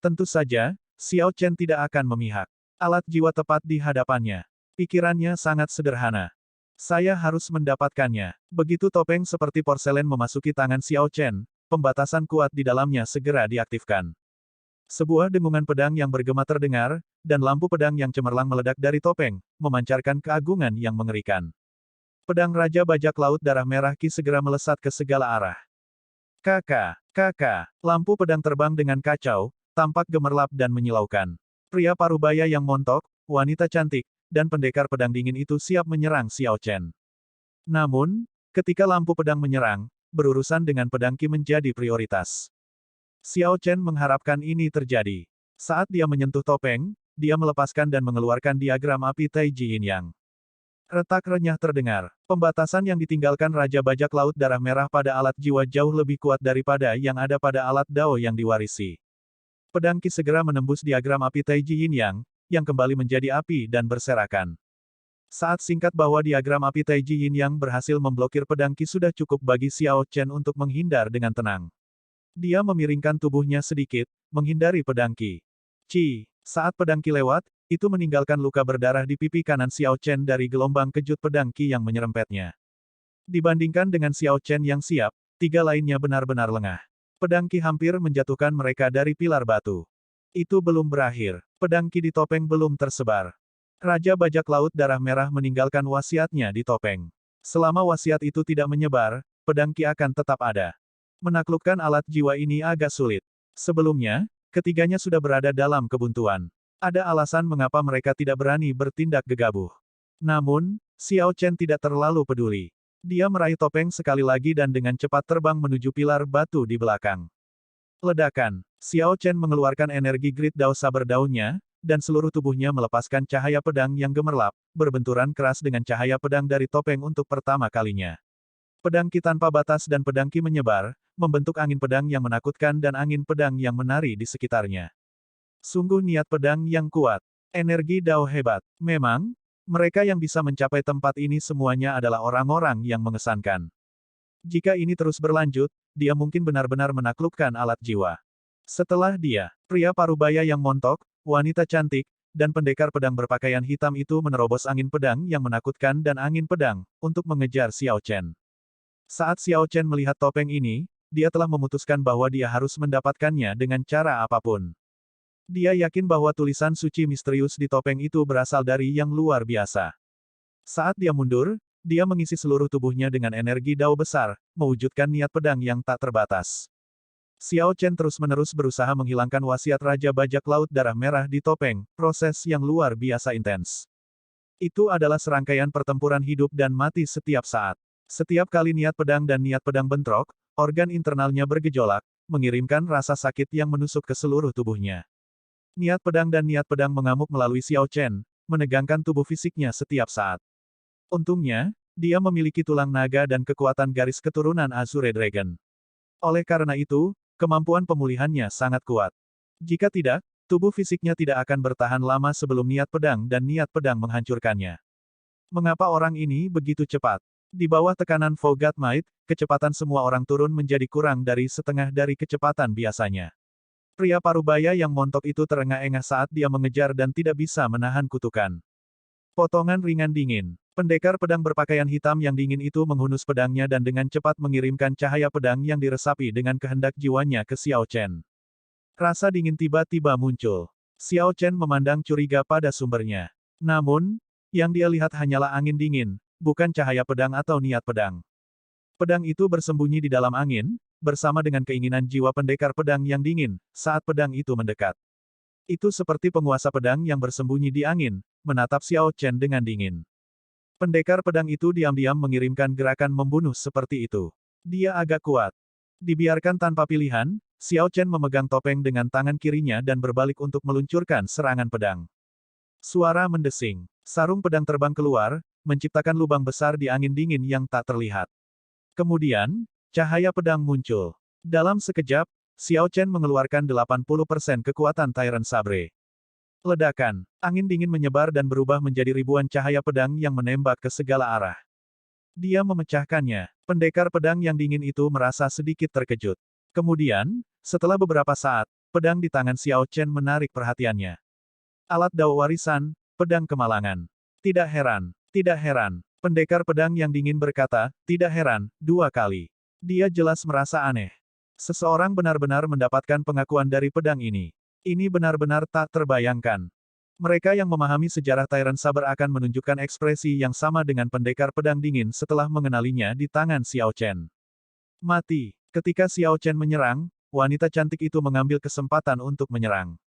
Tentu saja, Xiao Chen tidak akan memihak. Alat jiwa tepat di hadapannya. Pikirannya sangat sederhana. Saya harus mendapatkannya. Begitu topeng seperti porselen memasuki tangan Xiao Chen, pembatasan kuat di dalamnya segera diaktifkan. Sebuah dengungan pedang yang bergema terdengar, dan lampu pedang yang cemerlang meledak dari topeng, memancarkan keagungan yang mengerikan. Pedang Raja Bajak Laut Darah Merah Ki segera melesat ke segala arah. Kakak, lampu pedang terbang dengan kacau, tampak gemerlap dan menyilaukan. Pria parubaya yang montok, wanita cantik, dan pendekar pedang dingin itu siap menyerang Xiao Chen. Namun, ketika lampu pedang menyerang, berurusan dengan pedang Ki menjadi prioritas. Xiao Chen mengharapkan ini terjadi. Saat dia menyentuh topeng, dia melepaskan dan mengeluarkan diagram api Taiji Yin Yang. Retak renyah terdengar. Pembatasan yang ditinggalkan Raja Bajak Laut Darah Merah pada alat jiwa jauh lebih kuat daripada yang ada pada alat Dao yang diwarisi. Pedang Ki segera menembus diagram api Taiji Yin Yang, yang kembali menjadi api dan berserakan. Saat singkat bahwa diagram api Taiji Yin Yang berhasil memblokir pedang Ki sudah cukup bagi Xiao Chen untuk menghindar dengan tenang. Dia memiringkan tubuhnya sedikit, menghindari pedang Qi. Saat pedang Qi lewat, itu meninggalkan luka berdarah di pipi kanan Xiao Chen dari gelombang kejut pedang Qi yang menyerempetnya. Dibandingkan dengan Xiao Chen yang siap, tiga lainnya benar-benar lengah. Pedang Qi hampir menjatuhkan mereka dari pilar batu. Itu belum berakhir. Pedang Qi di topeng belum tersebar. Raja Bajak Laut Darah Merah meninggalkan wasiatnya di topeng. Selama wasiat itu tidak menyebar, pedang Qi akan tetap ada. Menaklukkan alat jiwa ini agak sulit. Sebelumnya, ketiganya sudah berada dalam kebuntuan. Ada alasan mengapa mereka tidak berani bertindak gegabah. Namun, Xiao Chen tidak terlalu peduli. Dia meraih topeng sekali lagi dan dengan cepat terbang menuju pilar batu di belakang. Ledakan. Xiao Chen mengeluarkan energi Grid Dao Saber daunnya, dan seluruh tubuhnya melepaskan cahaya pedang yang gemerlap, berbenturan keras dengan cahaya pedang dari topeng untuk pertama kalinya. Pedang Qi tanpa batas dan pedang Qi menyebar, membentuk angin pedang yang menakutkan dan angin pedang yang menari di sekitarnya. Sungguh niat pedang yang kuat. Energi Dao hebat. Memang, mereka yang bisa mencapai tempat ini semuanya adalah orang-orang yang mengesankan. Jika ini terus berlanjut, dia mungkin benar-benar menaklukkan alat jiwa. Setelah dia, pria parubaya yang montok, wanita cantik, dan pendekar pedang berpakaian hitam itu menerobos angin pedang yang menakutkan dan angin pedang, untuk mengejar Xiao Chen. Saat Xiao Chen melihat topeng ini, dia telah memutuskan bahwa dia harus mendapatkannya dengan cara apapun. Dia yakin bahwa tulisan suci misterius di topeng itu berasal dari yang luar biasa. Saat dia mundur, dia mengisi seluruh tubuhnya dengan energi Dao besar, mewujudkan niat pedang yang tak terbatas. Xiao Chen terus-menerus berusaha menghilangkan wasiat Raja Bajak Laut Darah Merah di topeng, proses yang luar biasa intens. Itu adalah serangkaian pertempuran hidup dan mati setiap saat. Setiap kali niat pedang dan niat pedang bentrok, organ internalnya bergejolak, mengirimkan rasa sakit yang menusuk ke seluruh tubuhnya. Niat pedang dan niat pedang mengamuk melalui Xiao Chen, menegangkan tubuh fisiknya setiap saat. Untungnya, dia memiliki tulang naga dan kekuatan garis keturunan Azure Dragon. Oleh karena itu, kemampuan pemulihannya sangat kuat. Jika tidak, tubuh fisiknya tidak akan bertahan lama sebelum niat pedang dan niat pedang menghancurkannya. Mengapa orang ini begitu cepat? Di bawah tekanan Fogat Might, kecepatan semua orang turun menjadi kurang dari setengah dari kecepatan biasanya. Pria parubaya yang montok itu terengah-engah saat dia mengejar dan tidak bisa menahan kutukan. Potongan ringan dingin. Pendekar pedang berpakaian hitam yang dingin itu menghunus pedangnya dan dengan cepat mengirimkan cahaya pedang yang diresapi dengan kehendak jiwanya ke Xiao Chen. Rasa dingin tiba-tiba muncul. Xiao Chen memandang curiga pada sumbernya. Namun, yang dia lihat hanyalah angin dingin, bukan cahaya pedang atau niat pedang. Pedang itu bersembunyi di dalam angin, bersama dengan keinginan jiwa pendekar pedang yang dingin, saat pedang itu mendekat. Itu seperti penguasa pedang yang bersembunyi di angin, menatap Xiao Chen dengan dingin. Pendekar pedang itu diam-diam mengirimkan gerakan membunuh seperti itu. Dia agak kuat. Dibiarkan tanpa pilihan, Xiao Chen memegang topeng dengan tangan kirinya dan berbalik untuk meluncurkan serangan pedang. Suara mendesing. Sarung pedang terbang keluar, menciptakan lubang besar di angin dingin yang tak terlihat. Kemudian, cahaya pedang muncul. Dalam sekejap, Xiao Chen mengeluarkan 80% kekuatan Tyrant Sabre. Ledakan. Angin dingin menyebar dan berubah menjadi ribuan cahaya pedang yang menembak ke segala arah. Dia memecahkannya. Pendekar pedang yang dingin itu merasa sedikit terkejut. Kemudian, setelah beberapa saat, pedang di tangan Xiao Chen menarik perhatiannya. Alat dao warisan, pedang kemalangan. Tidak heran, tidak heran. Pendekar pedang yang dingin berkata, tidak heran, 2 kali. Dia jelas merasa aneh. Seseorang benar-benar mendapatkan pengakuan dari pedang ini. Ini benar-benar tak terbayangkan. Mereka yang memahami sejarah Tyrant Saber akan menunjukkan ekspresi yang sama dengan pendekar pedang dingin setelah mengenalinya di tangan Xiao Chen. Mati. Ketika Xiao Chen menyerang, wanita cantik itu mengambil kesempatan untuk menyerang.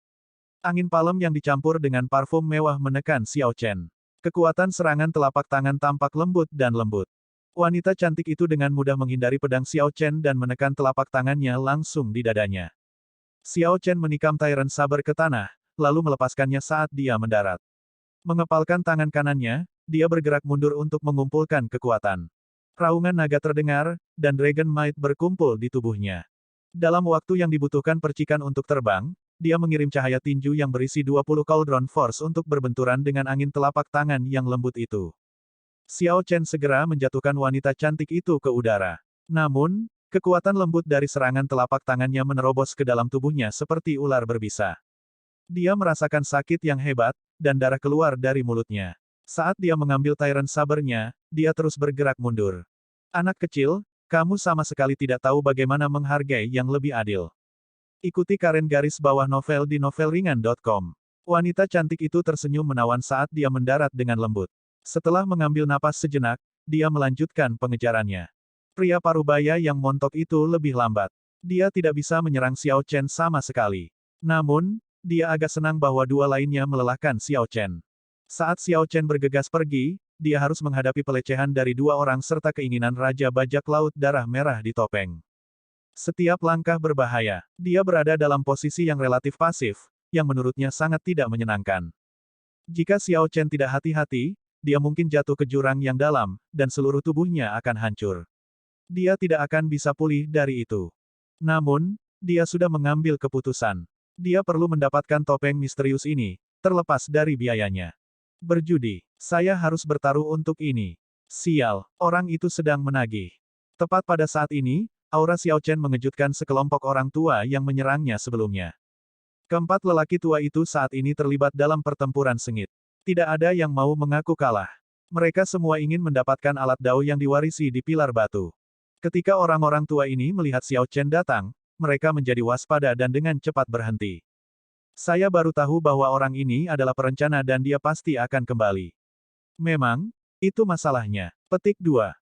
Angin palem yang dicampur dengan parfum mewah menekan Xiao Chen. Kekuatan serangan telapak tangan tampak lembut dan lembut. Wanita cantik itu dengan mudah menghindari pedang Xiao Chen dan menekan telapak tangannya langsung di dadanya. Xiao Chen menikam Tyrant Saber ke tanah, lalu melepaskannya saat dia mendarat. Mengepalkan tangan kanannya, dia bergerak mundur untuk mengumpulkan kekuatan. Raungan naga terdengar, dan Dragon Might berkumpul di tubuhnya. Dalam waktu yang dibutuhkan percikan untuk terbang, dia mengirim cahaya tinju yang berisi 20 Cauldron Force untuk berbenturan dengan angin telapak tangan yang lembut itu. Xiao Chen segera menjatuhkan wanita cantik itu ke udara. Namun, kekuatan lembut dari serangan telapak tangannya menerobos ke dalam tubuhnya seperti ular berbisa. Dia merasakan sakit yang hebat, dan darah keluar dari mulutnya. Saat dia mengambil Tyrant Saber-nya, dia terus bergerak mundur. Anak kecil, kamu sama sekali tidak tahu bagaimana menghargai yang lebih adil. Ikuti karen garis bawah novel di novelringan.com. Wanita cantik itu tersenyum menawan saat dia mendarat dengan lembut. Setelah mengambil napas sejenak, dia melanjutkan pengejarannya. Pria parubaya yang montok itu lebih lambat. Dia tidak bisa menyerang Xiao Chen sama sekali. Namun, dia agak senang bahwa 2 lainnya melelahkan Xiao Chen. Saat Xiao Chen bergegas pergi, dia harus menghadapi pelecehan dari 2 orang serta keinginan Raja Bajak Laut Darah Merah di topeng. Setiap langkah berbahaya. Dia berada dalam posisi yang relatif pasif, yang menurutnya sangat tidak menyenangkan. Jika Xiao Chen tidak hati-hati, dia mungkin jatuh ke jurang yang dalam, dan seluruh tubuhnya akan hancur. Dia tidak akan bisa pulih dari itu. Namun, dia sudah mengambil keputusan. Dia perlu mendapatkan topeng misterius ini, terlepas dari biayanya. Berjudi, saya harus bertaruh untuk ini. Sial, orang itu sedang menagih. Tepat pada saat ini, aura Xiao Chen mengejutkan sekelompok orang tua yang menyerangnya sebelumnya. Keempat lelaki tua itu saat ini terlibat dalam pertempuran sengit. Tidak ada yang mau mengaku kalah. Mereka semua ingin mendapatkan alat dao yang diwarisi di pilar batu. Ketika orang-orang tua ini melihat Xiao Chen datang, mereka menjadi waspada dan dengan cepat berhenti. Saya baru tahu bahwa orang ini adalah perencana dan dia pasti akan kembali. Memang, itu masalahnya. Petik 2.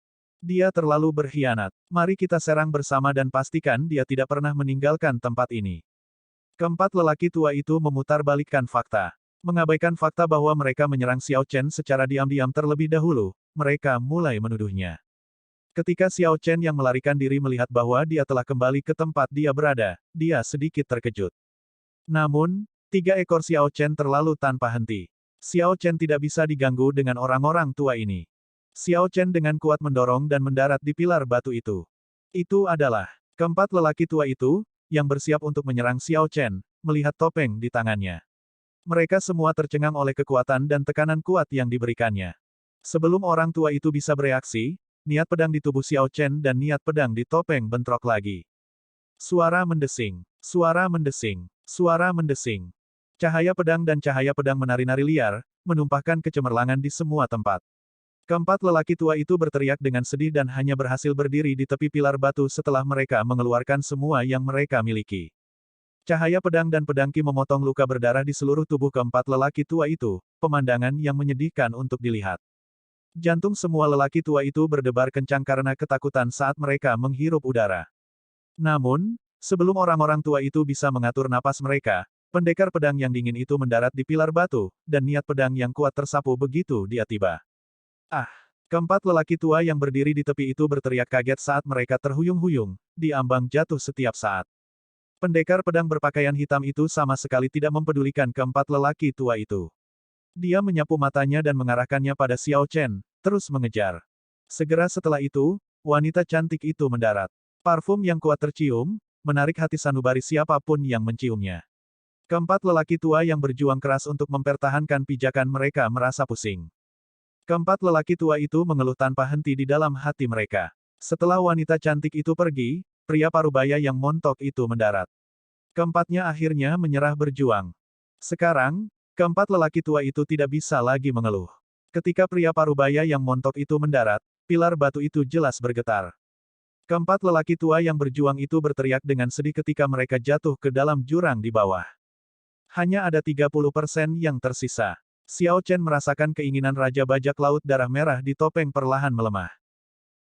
Dia terlalu berkhianat. Mari kita serang bersama dan pastikan dia tidak pernah meninggalkan tempat ini. Keempat lelaki tua itu memutarbalikkan fakta. Mengabaikan fakta bahwa mereka menyerang Xiao Chen secara diam-diam terlebih dahulu, mereka mulai menuduhnya. Ketika Xiao Chen yang melarikan diri melihat bahwa dia telah kembali ke tempat dia berada, dia sedikit terkejut. Namun, 3 ekor Xiao Chen terlalu tanpa henti. Xiao Chen tidak bisa diganggu dengan orang-orang tua ini. Xiao Chen dengan kuat mendorong dan mendarat di pilar batu itu. Itu adalah keempat lelaki tua itu, yang bersiap untuk menyerang Xiao Chen, melihat topeng di tangannya. Mereka semua tercengang oleh kekuatan dan tekanan kuat yang diberikannya. Sebelum orang tua itu bisa bereaksi, niat pedang di tubuh Xiao Chen dan niat pedang di topeng bentrok lagi. Suara mendesing, suara mendesing, suara mendesing. Cahaya pedang dan cahaya pedang menari-nari liar, menumpahkan kecemerlangan di semua tempat. Keempat lelaki tua itu berteriak dengan sedih dan hanya berhasil berdiri di tepi pilar batu setelah mereka mengeluarkan semua yang mereka miliki. Cahaya pedang dan pedangki memotong luka berdarah di seluruh tubuh keempat lelaki tua itu, pemandangan yang menyedihkan untuk dilihat. Jantung semua lelaki tua itu berdebar kencang karena ketakutan saat mereka menghirup udara. Namun, sebelum orang-orang tua itu bisa mengatur napas mereka, pendekar pedang yang dingin itu mendarat di pilar batu, dan niat pedang yang kuat tersapu begitu dia tiba. Ah! Keempat lelaki tua yang berdiri di tepi itu berteriak kaget saat mereka terhuyung-huyung, di ambang jatuh setiap saat. Pendekar pedang berpakaian hitam itu sama sekali tidak mempedulikan keempat lelaki tua itu. Dia menyapu matanya dan mengarahkannya pada Xiao Chen, terus mengejar. Segera setelah itu, wanita cantik itu mendarat. Parfum yang kuat tercium, menarik hati sanubari siapapun yang menciumnya. Keempat lelaki tua yang berjuang keras untuk mempertahankan pijakan mereka merasa pusing. Keempat lelaki tua itu mengeluh tanpa henti di dalam hati mereka. Setelah wanita cantik itu pergi, pria parubaya yang montok itu mendarat. Keempatnya akhirnya menyerah berjuang. Sekarang, keempat lelaki tua itu tidak bisa lagi mengeluh. Ketika pria parubaya yang montok itu mendarat, pilar batu itu jelas bergetar. Keempat lelaki tua yang berjuang itu berteriak dengan sedih ketika mereka jatuh ke dalam jurang di bawah. Hanya ada 30% yang tersisa. Xiao Chen merasakan keinginan Raja Bajak Laut Darah Merah di topeng perlahan melemah.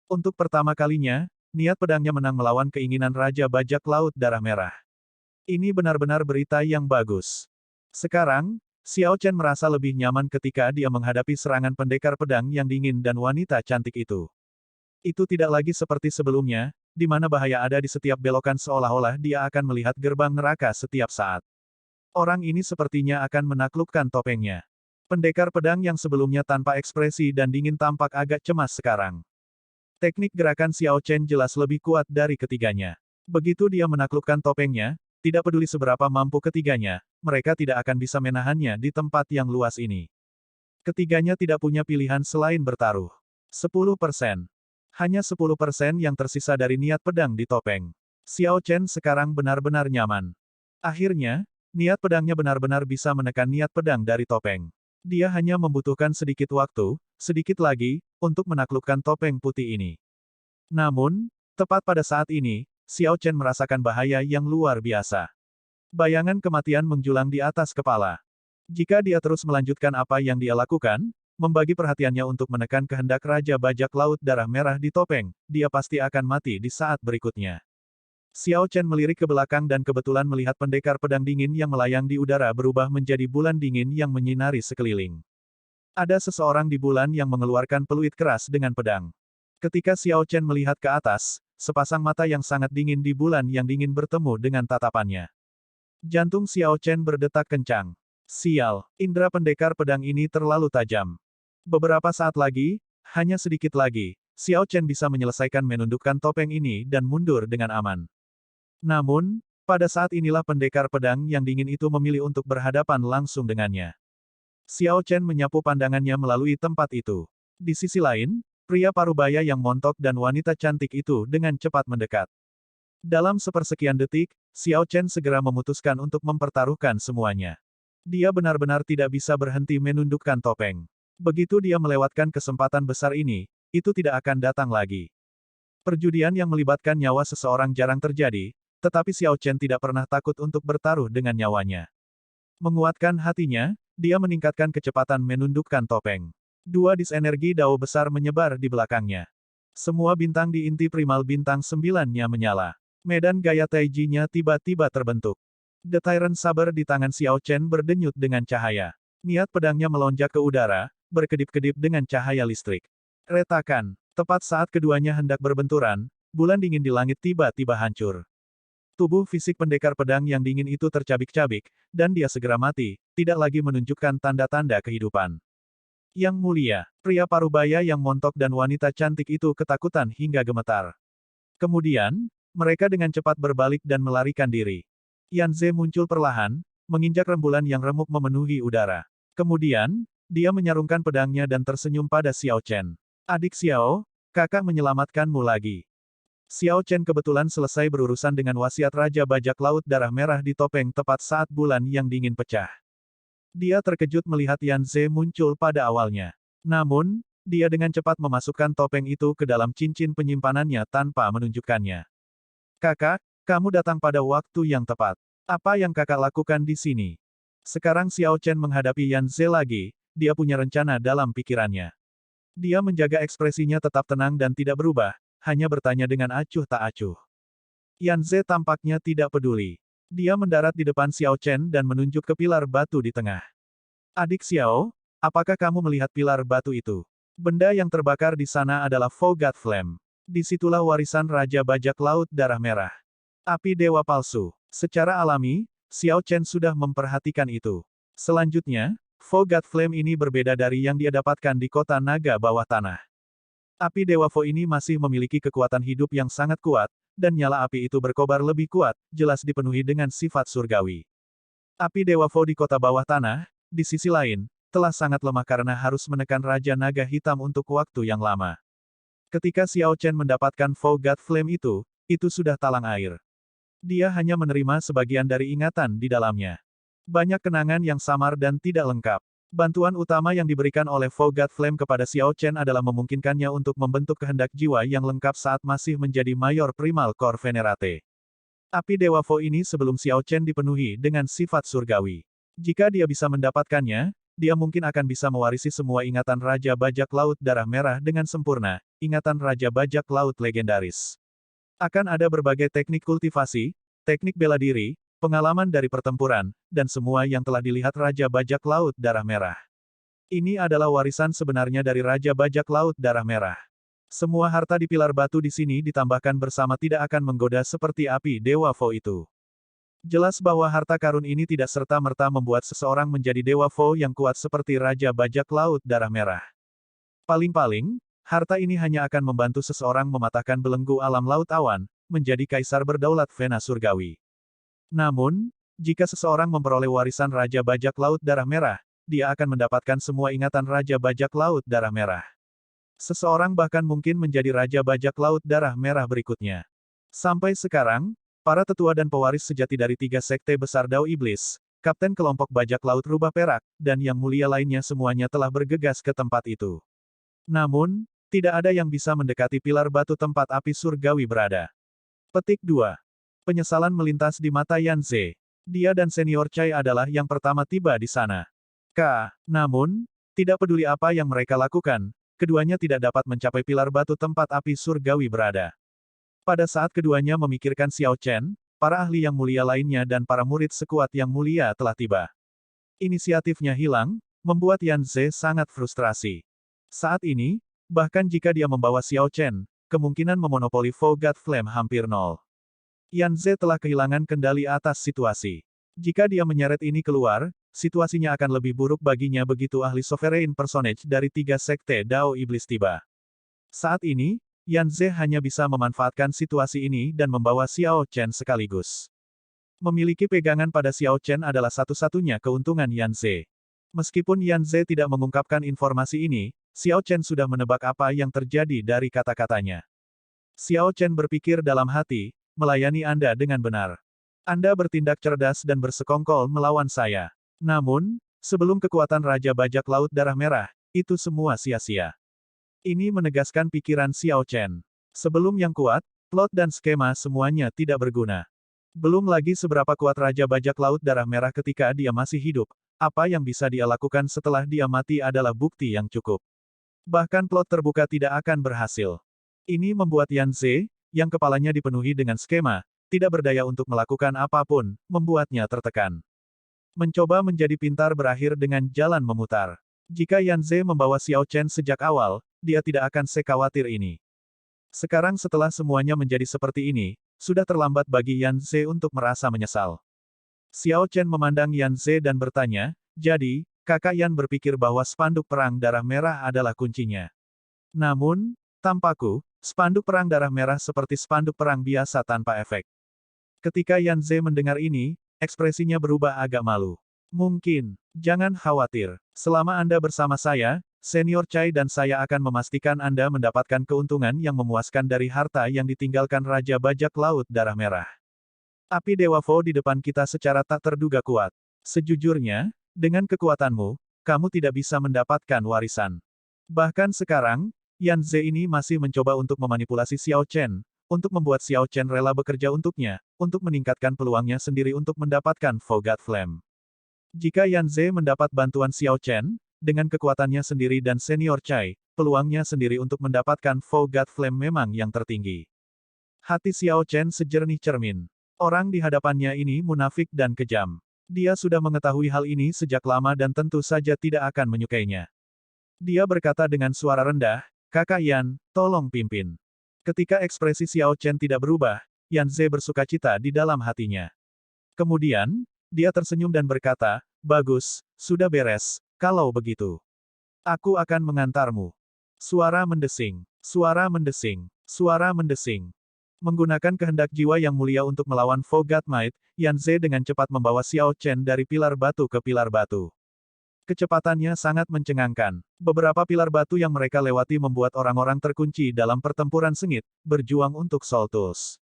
Untuk pertama kalinya, niat pedangnya menang melawan keinginan Raja Bajak Laut Darah Merah. Ini benar-benar berita yang bagus. Sekarang, Xiao Chen merasa lebih nyaman ketika dia menghadapi serangan pendekar pedang yang dingin dan wanita cantik itu. Itu tidak lagi seperti sebelumnya, di mana bahaya ada di setiap belokan seolah-olah dia akan melihat gerbang neraka setiap saat. Orang ini sepertinya akan menaklukkan topengnya. Pendekar pedang yang sebelumnya tanpa ekspresi dan dingin tampak agak cemas sekarang. Teknik gerakan Xiao Chen jelas lebih kuat dari ketiganya. Begitu dia menaklukkan topengnya, tidak peduli seberapa mampu ketiganya, mereka tidak akan bisa menahannya di tempat yang luas ini. Ketiganya tidak punya pilihan selain bertaruh. 10%. Hanya 10% yang tersisa dari niat pedang di topeng. Xiao Chen sekarang benar-benar nyaman. Akhirnya, niat pedangnya benar-benar bisa menekan niat pedang dari topeng. Dia hanya membutuhkan sedikit waktu, sedikit lagi, untuk menaklukkan topeng putih ini. Namun, tepat pada saat ini, Xiao Chen merasakan bahaya yang luar biasa. Bayangan kematian menjulang di atas kepala. Jika dia terus melanjutkan apa yang dia lakukan, membagi perhatiannya untuk menekan kehendak Raja Bajak Laut Darah Merah di topeng, dia pasti akan mati di saat berikutnya. Xiao Chen melirik ke belakang dan kebetulan melihat pendekar pedang dingin yang melayang di udara berubah menjadi bulan dingin yang menyinari sekeliling. Ada seseorang di bulan yang mengeluarkan peluit keras dengan pedang. Ketika Xiao Chen melihat ke atas, sepasang mata yang sangat dingin di bulan yang dingin bertemu dengan tatapannya. Jantung Xiao Chen berdetak kencang. Sial, indera pendekar pedang ini terlalu tajam. Beberapa saat lagi, hanya sedikit lagi, Xiao Chen bisa menyelesaikan menundukkan topeng ini dan mundur dengan aman. Namun, pada saat inilah pendekar pedang yang dingin itu memilih untuk berhadapan langsung dengannya. Xiao Chen menyapu pandangannya melalui tempat itu. Di sisi lain, pria parubaya yang montok dan wanita cantik itu dengan cepat mendekat. Dalam sepersekian detik, Xiao Chen segera memutuskan untuk mempertaruhkan semuanya. Dia benar-benar tidak bisa berhenti menundukkan topeng. Begitu dia melewatkan kesempatan besar ini, itu tidak akan datang lagi. Perjudian yang melibatkan nyawa seseorang jarang terjadi, tetapi Xiao Chen tidak pernah takut untuk bertaruh dengan nyawanya. Menguatkan hatinya, dia meningkatkan kecepatan menundukkan topeng. Dua disenergi dao besar menyebar di belakangnya. Semua bintang di inti primal bintang 9-nya menyala. Medan gaya Taiji-nya tiba-tiba terbentuk. The Tyrant Saber di tangan Xiao Chen berdenyut dengan cahaya. Niat pedangnya melonjak ke udara, berkedip-kedip dengan cahaya listrik. Retakan. Tepat saat keduanya hendak berbenturan, bulan dingin di langit tiba-tiba hancur. Tubuh fisik pendekar pedang yang dingin itu tercabik-cabik, dan dia segera mati, tidak lagi menunjukkan tanda-tanda kehidupan. Yang mulia, pria parubaya yang montok dan wanita cantik itu ketakutan hingga gemetar. Kemudian, mereka dengan cepat berbalik dan melarikan diri. Yan Ze muncul perlahan, menginjak rembulan yang remuk memenuhi udara. Kemudian, dia menyarungkan pedangnya dan tersenyum pada Xiao Chen. Adik Xiao, kakak menyelamatkanmu lagi. Xiao Chen kebetulan selesai berurusan dengan wasiat Raja Bajak Laut Darah Merah di topeng tepat saat bulan yang dingin pecah. Dia terkejut melihat Yan Ze muncul pada awalnya. Namun, dia dengan cepat memasukkan topeng itu ke dalam cincin penyimpanannya tanpa menunjukkannya. Kakak, kamu datang pada waktu yang tepat. Apa yang kakak lakukan di sini? Sekarang Xiao Chen menghadapi Yan Ze lagi, dia punya rencana dalam pikirannya. Dia menjaga ekspresinya tetap tenang dan tidak berubah, hanya bertanya dengan acuh tak acuh. Yan Ze tampaknya tidak peduli. Dia mendarat di depan Xiao Chen dan menunjuk ke pilar batu di tengah. Adik Xiao, apakah kamu melihat pilar batu itu? Benda yang terbakar di sana adalah Fogat Flame. Disitulah warisan Raja Bajak Laut Darah Merah. Api Dewa Palsu. Secara alami, Xiao Chen sudah memperhatikan itu. Selanjutnya, Fogat Flame ini berbeda dari yang dia dapatkan di kota naga bawah tanah. Api Dewa Fo ini masih memiliki kekuatan hidup yang sangat kuat, dan nyala api itu berkobar lebih kuat, jelas dipenuhi dengan sifat surgawi. Api Dewa Fo di kota bawah tanah, di sisi lain, telah sangat lemah karena harus menekan Raja Naga Hitam untuk waktu yang lama. Ketika Xiao Chen mendapatkan Fogat Flame itu sudah talang air. Dia hanya menerima sebagian dari ingatan di dalamnya. Banyak kenangan yang samar dan tidak lengkap. Bantuan utama yang diberikan oleh Fogat Flame kepada Xiao Chen adalah memungkinkannya untuk membentuk kehendak jiwa yang lengkap saat masih menjadi Mayor Primal Core Venerate. Api Dewa Fo ini sebelum Xiao Chen dipenuhi dengan sifat surgawi. Jika dia bisa mendapatkannya, dia mungkin akan bisa mewarisi semua ingatan Raja Bajak Laut Darah Merah dengan sempurna, ingatan Raja Bajak Laut legendaris. Akan ada berbagai teknik kultivasi, teknik bela diri, pengalaman dari pertempuran, dan semua yang telah dilihat Raja Bajak Laut Darah Merah. Ini adalah warisan sebenarnya dari Raja Bajak Laut Darah Merah. Semua harta di pilar batu di sini ditambahkan bersama tidak akan menggoda seperti api Dewa Fo itu. Jelas bahwa harta karun ini tidak serta-merta membuat seseorang menjadi Dewa Fo yang kuat seperti Raja Bajak Laut Darah Merah. Paling-paling, harta ini hanya akan membantu seseorang mematahkan belenggu alam laut awan, menjadi kaisar berdaulat Vena Surgawi. Namun, jika seseorang memperoleh warisan Raja Bajak Laut Darah Merah, dia akan mendapatkan semua ingatan Raja Bajak Laut Darah Merah. Seseorang bahkan mungkin menjadi Raja Bajak Laut Darah Merah berikutnya. Sampai sekarang, para tetua dan pewaris sejati dari 3 sekte besar Dao Iblis, Kapten kelompok Bajak Laut Rubah Perak, dan yang mulia lainnya semuanya telah bergegas ke tempat itu. Namun, tidak ada yang bisa mendekati pilar batu tempat api surgawi berada. Petik 2. Penyesalan melintas di mata Yan Ze. Dia dan Senior Chai adalah yang pertama tiba di sana. Namun, tidak peduli apa yang mereka lakukan, keduanya tidak dapat mencapai pilar batu tempat api surgawi berada. Pada saat keduanya memikirkan Xiao Chen, para ahli yang mulia lainnya dan para murid sekuat yang mulia telah tiba. Inisiatifnya hilang, membuat Yan Ze sangat frustrasi. Saat ini, bahkan jika dia membawa Xiao Chen, kemungkinan memonopoli Fogat Flame hampir nol. Yan Ze telah kehilangan kendali atas situasi. Jika dia menyeret ini keluar, situasinya akan lebih buruk baginya begitu ahli Sovereign Personage dari 3 sekte Dao Iblis tiba. Saat ini, Yan Ze hanya bisa memanfaatkan situasi ini dan membawa Xiao Chen sekaligus. Memiliki pegangan pada Xiao Chen adalah satu-satunya keuntungan Yan Ze. Meskipun Yan Ze tidak mengungkapkan informasi ini, Xiao Chen sudah menebak apa yang terjadi dari kata-katanya. Xiao Chen berpikir dalam hati, melayani Anda dengan benar. Anda bertindak cerdas dan bersekongkol melawan saya. Namun, sebelum kekuatan Raja Bajak Laut Darah Merah, itu semua sia-sia. Ini menegaskan pikiran Xiao Chen. Sebelum yang kuat, plot dan skema semuanya tidak berguna. Belum lagi seberapa kuat Raja Bajak Laut Darah Merah ketika dia masih hidup, apa yang bisa dia lakukan setelah dia mati adalah bukti yang cukup. Bahkan plot terbuka tidak akan berhasil. Ini membuat Yan Ze, yang kepalanya dipenuhi dengan skema, tidak berdaya untuk melakukan apapun, membuatnya tertekan. Mencoba menjadi pintar berakhir dengan jalan memutar. Jika Yan Ze membawa Xiao Chen sejak awal, dia tidak akan sekhawatir ini. Sekarang setelah semuanya menjadi seperti ini, sudah terlambat bagi Yan Ze untuk merasa menyesal. Xiao Chen memandang Yan Ze dan bertanya, jadi, kakak Yan berpikir bahwa spanduk perang darah merah adalah kuncinya. Namun, tampakku, spanduk perang darah merah seperti spanduk perang biasa tanpa efek. Ketika Yan Ze mendengar ini, ekspresinya berubah agak malu. Mungkin, jangan khawatir. Selama Anda bersama saya, Senior Chai dan saya akan memastikan Anda mendapatkan keuntungan yang memuaskan dari harta yang ditinggalkan Raja Bajak Laut Darah Merah. Api Dewa Fo di depan kita secara tak terduga kuat. Sejujurnya, dengan kekuatanmu, kamu tidak bisa mendapatkan warisan. Bahkan sekarang, Yan Ze ini masih mencoba untuk memanipulasi Xiao Chen, untuk membuat Xiao Chen rela bekerja untuknya, untuk meningkatkan peluangnya sendiri untuk mendapatkan Fogat Flame. Jika Yan Ze mendapat bantuan Xiao Chen, dengan kekuatannya sendiri dan Senior Chai, peluangnya sendiri untuk mendapatkan Fogat Flame memang yang tertinggi. Hati Xiao Chen sejernih cermin. Orang di hadapannya ini munafik dan kejam. Dia sudah mengetahui hal ini sejak lama dan tentu saja tidak akan menyukainya. Dia berkata dengan suara rendah, "Kakak Yan, tolong pimpin." Ketika ekspresi Xiao Chen tidak berubah, Yan Ze bersukacita di dalam hatinya. Kemudian, dia tersenyum dan berkata, "Bagus, sudah beres, kalau begitu. Aku akan mengantarmu." Suara mendesing, suara mendesing, suara mendesing. Menggunakan kehendak jiwa yang mulia untuk melawan Fogat Might, Yan Ze dengan cepat membawa Xiao Chen dari pilar batu ke pilar batu. Kecepatannya sangat mencengangkan. Beberapa pilar batu yang mereka lewati membuat orang-orang terkunci dalam pertempuran sengit, berjuang untuk Soul Tools.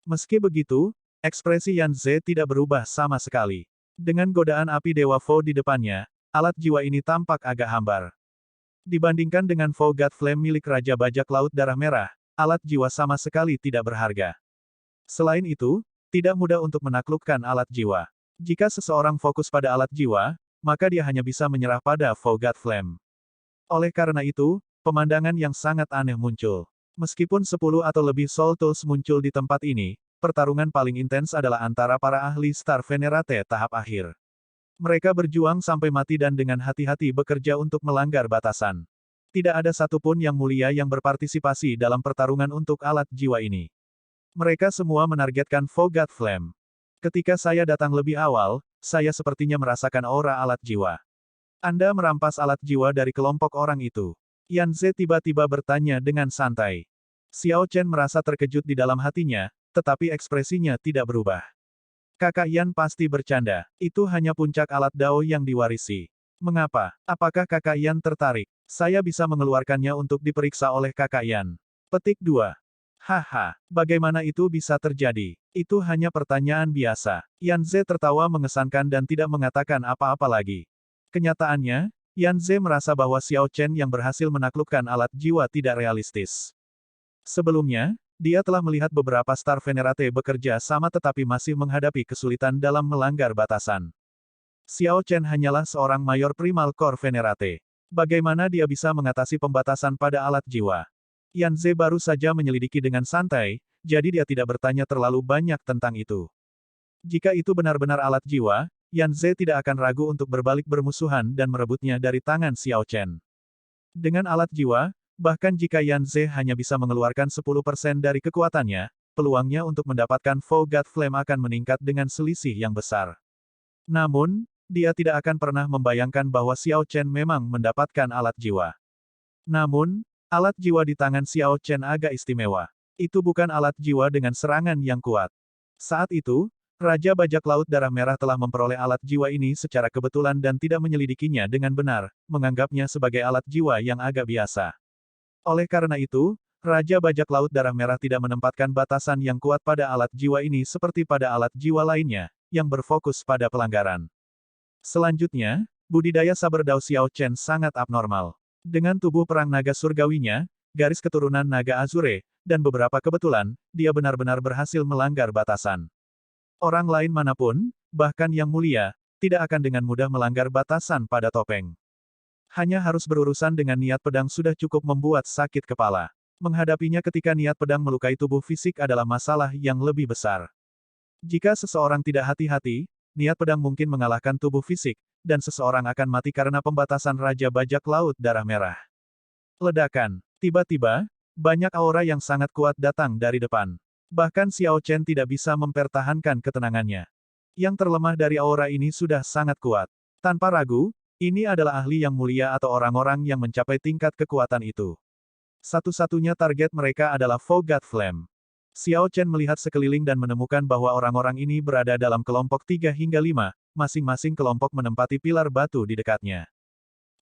Meski begitu, Ekspresi Yan Ze tidak berubah sama sekali. Dengan godaan api Dewa Vo di depannya, alat jiwa ini tampak agak hambar. Dibandingkan dengan Vo God Flame milik Raja Bajak Laut Darah Merah, alat jiwa sama sekali tidak berharga. Selain itu, tidak mudah untuk menaklukkan alat jiwa. Jika seseorang fokus pada alat jiwa, maka dia hanya bisa menyerah pada Vo God Flame. Oleh karena itu, pemandangan yang sangat aneh muncul. Meskipun 10 atau lebih Soul Tools muncul di tempat ini, pertarungan paling intens adalah antara para ahli Star Venerate tahap akhir. Mereka berjuang sampai mati dan dengan hati-hati bekerja untuk melanggar batasan. Tidak ada satupun yang mulia yang berpartisipasi dalam pertarungan untuk alat jiwa ini. Mereka semua menargetkan Vo God Flame. Ketika saya datang lebih awal, saya sepertinya merasakan aura alat jiwa. Anda merampas alat jiwa dari kelompok orang itu. Yan Ze tiba-tiba bertanya dengan santai. Xiao Chen merasa terkejut di dalam hatinya, tetapi ekspresinya tidak berubah. Kakak Yan pasti bercanda. Itu hanya puncak alat Dao yang diwarisi. Mengapa? Apakah Kakak Yan tertarik? Saya bisa mengeluarkannya untuk diperiksa oleh Kakak Yan. Petik 2. Haha, bagaimana itu bisa terjadi? Itu hanya pertanyaan biasa. Yan Ze tertawa mengesankan dan tidak mengatakan apa-apa lagi. Kenyataannya, Yan Ze merasa bahwa Xiao Chen yang berhasil menaklukkan alat jiwa tidak realistis. Sebelumnya, dia telah melihat beberapa Star Venerate bekerja sama tetapi masih menghadapi kesulitan dalam melanggar batasan. Xiao Chen hanyalah seorang Mayor Primal Core Venerate. Bagaimana dia bisa mengatasi pembatasan pada alat jiwa? Yan Ze baru saja menyelidiki dengan santai, jadi dia tidak bertanya terlalu banyak tentang itu. Jika itu benar-benar alat jiwa, Yan Ze tidak akan ragu untuk berbalik bermusuhan dan merebutnya dari tangan Xiao Chen. Dengan alat jiwa, bahkan jika Yan Ze hanya bisa mengeluarkan 10% dari kekuatannya, peluangnya untuk mendapatkan Vo God Flame akan meningkat dengan selisih yang besar. Namun, dia tidak akan pernah membayangkan bahwa Xiao Chen memang mendapatkan alat jiwa. Namun, alat jiwa di tangan Xiao Chen agak istimewa. Itu bukan alat jiwa dengan serangan yang kuat. Saat itu, Raja Bajak Laut Darah Merah telah memperoleh alat jiwa ini secara kebetulan dan tidak menyelidikinya dengan benar, menganggapnya sebagai alat jiwa yang agak biasa. Oleh karena itu, Raja Bajak Laut Darah Merah tidak menempatkan batasan yang kuat pada alat jiwa ini seperti pada alat jiwa lainnya, yang berfokus pada pelanggaran. Selanjutnya, budidaya saber Dao Xiao Chen sangat abnormal. Dengan tubuh perang naga surgawinya, garis keturunan naga Azure, dan beberapa kebetulan, dia benar-benar berhasil melanggar batasan. Orang lain manapun, bahkan yang mulia, tidak akan dengan mudah melanggar batasan pada topeng. Hanya harus berurusan dengan niat pedang sudah cukup membuat sakit kepala. Menghadapinya ketika niat pedang melukai tubuh fisik adalah masalah yang lebih besar. Jika seseorang tidak hati-hati, niat pedang mungkin mengalahkan tubuh fisik, dan seseorang akan mati karena pembatasan Raja Bajak Laut Darah Merah. Ledakan. Tiba-tiba, banyak aura yang sangat kuat datang dari depan. Bahkan Xiao Chen tidak bisa mempertahankan ketenangannya. Yang terlemah dari aura ini sudah sangat kuat. Tanpa ragu, ini adalah ahli yang mulia atau orang-orang yang mencapai tingkat kekuatan itu. Satu-satunya target mereka adalah Vo God Flame. Xiao Chen melihat sekeliling dan menemukan bahwa orang-orang ini berada dalam kelompok 3 hingga 5, masing-masing kelompok menempati pilar batu di dekatnya.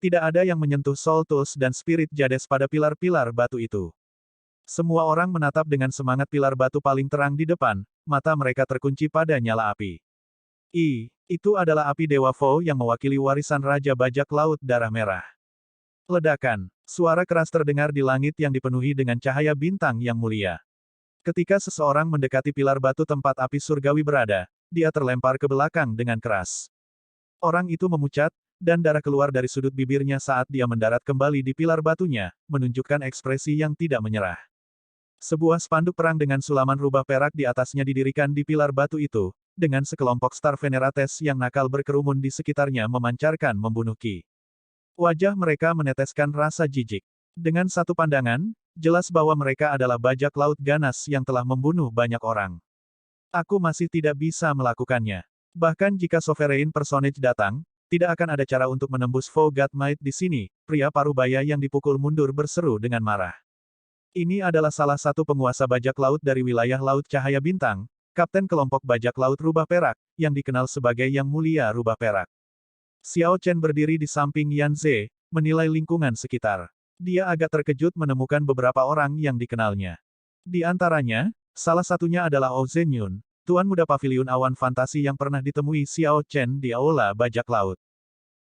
Tidak ada yang menyentuh Soul Tools dan Spirit Jades pada pilar-pilar batu itu. Semua orang menatap dengan semangat pilar batu paling terang di depan, mata mereka terkunci pada nyala api. Itu adalah api Dewa Vo yang mewakili warisan Raja Bajak Laut Darah Merah. Ledakan. Suara keras terdengar di langit yang dipenuhi dengan cahaya bintang yang mulia. Ketika seseorang mendekati pilar batu tempat api surgawi berada, dia terlempar ke belakang dengan keras. Orang itu memucat, dan darah keluar dari sudut bibirnya saat dia mendarat kembali di pilar batunya, menunjukkan ekspresi yang tidak menyerah. Sebuah spanduk perang dengan sulaman rubah perak di atasnya didirikan di pilar batu itu, dengan sekelompok Star Venerates yang nakal berkerumun di sekitarnya memancarkan membunuh ki. Wajah mereka meneteskan rasa jijik. Dengan satu pandangan, jelas bahwa mereka adalah bajak laut ganas yang telah membunuh banyak orang. Aku masih tidak bisa melakukannya. Bahkan jika Sovereign Personage datang, tidak akan ada cara untuk menembus Vo God Might di sini, pria parubaya yang dipukul mundur berseru dengan marah. Ini adalah salah satu penguasa bajak laut dari wilayah Laut Cahaya Bintang, Kapten kelompok bajak laut rubah perak, yang dikenal sebagai Yang Mulia Rubah Perak. Xiao Chen berdiri di samping Yan Ze, menilai lingkungan sekitar. Dia agak terkejut menemukan beberapa orang yang dikenalnya. Di antaranya, salah satunya adalah Zhen Yun, tuan muda paviliun awan fantasi yang pernah ditemui Xiao Chen di Aula Bajak Laut.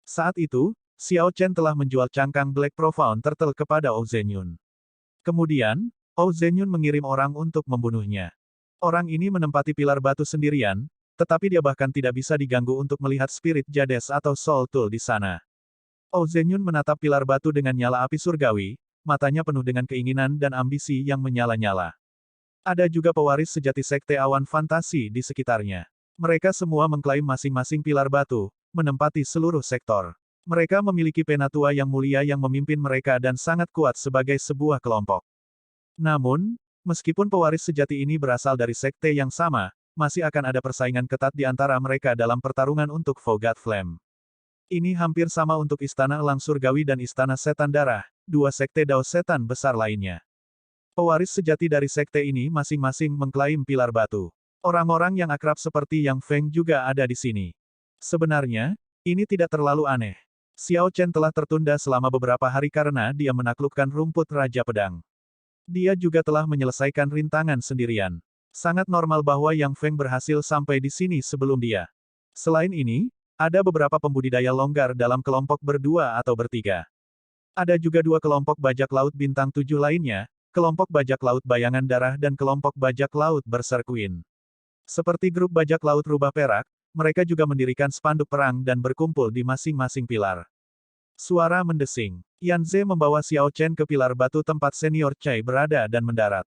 Saat itu, Xiao Chen telah menjual cangkang Black Profound Turtle kepada Ou Zenyun. Kemudian, Ou Zenyun mengirim orang untuk membunuhnya. Orang ini menempati pilar batu sendirian, tetapi dia bahkan tidak bisa diganggu untuk melihat spirit Jades atau Soul Tool di sana. Ou Zenyun menatap pilar batu dengan nyala api surgawi, matanya penuh dengan keinginan dan ambisi yang menyala-nyala. Ada juga pewaris sejati sekte awan fantasi di sekitarnya. Mereka semua mengklaim masing-masing pilar batu, menempati seluruh sektor. Mereka memiliki penatua yang mulia yang memimpin mereka dan sangat kuat sebagai sebuah kelompok. Namun, meskipun pewaris sejati ini berasal dari sekte yang sama, masih akan ada persaingan ketat di antara mereka dalam pertarungan untuk Fogat Flame. Ini hampir sama untuk Istana Elang Surgawi dan Istana Setan Darah, dua sekte Dao Setan besar lainnya. Pewaris sejati dari sekte ini masing-masing mengklaim pilar batu. Orang-orang yang akrab seperti Yang Feng juga ada di sini. Sebenarnya, ini tidak terlalu aneh. Xiao Chen telah tertunda selama beberapa hari karena dia menaklukkan rumput Raja Pedang. Dia juga telah menyelesaikan rintangan sendirian. Sangat normal bahwa Yang Feng berhasil sampai di sini sebelum dia. Selain ini, ada beberapa pembudidaya longgar dalam kelompok berdua atau bertiga. Ada juga dua kelompok bajak laut bintang 7 lainnya, kelompok bajak laut bayangan darah dan kelompok bajak laut Berserk Queen. Seperti grup bajak laut rubah perak, mereka juga mendirikan spanduk perang dan berkumpul di masing-masing pilar. Suara mendesing. Yan Ze membawa Xiao Chen ke pilar batu tempat senior Chai berada dan mendarat.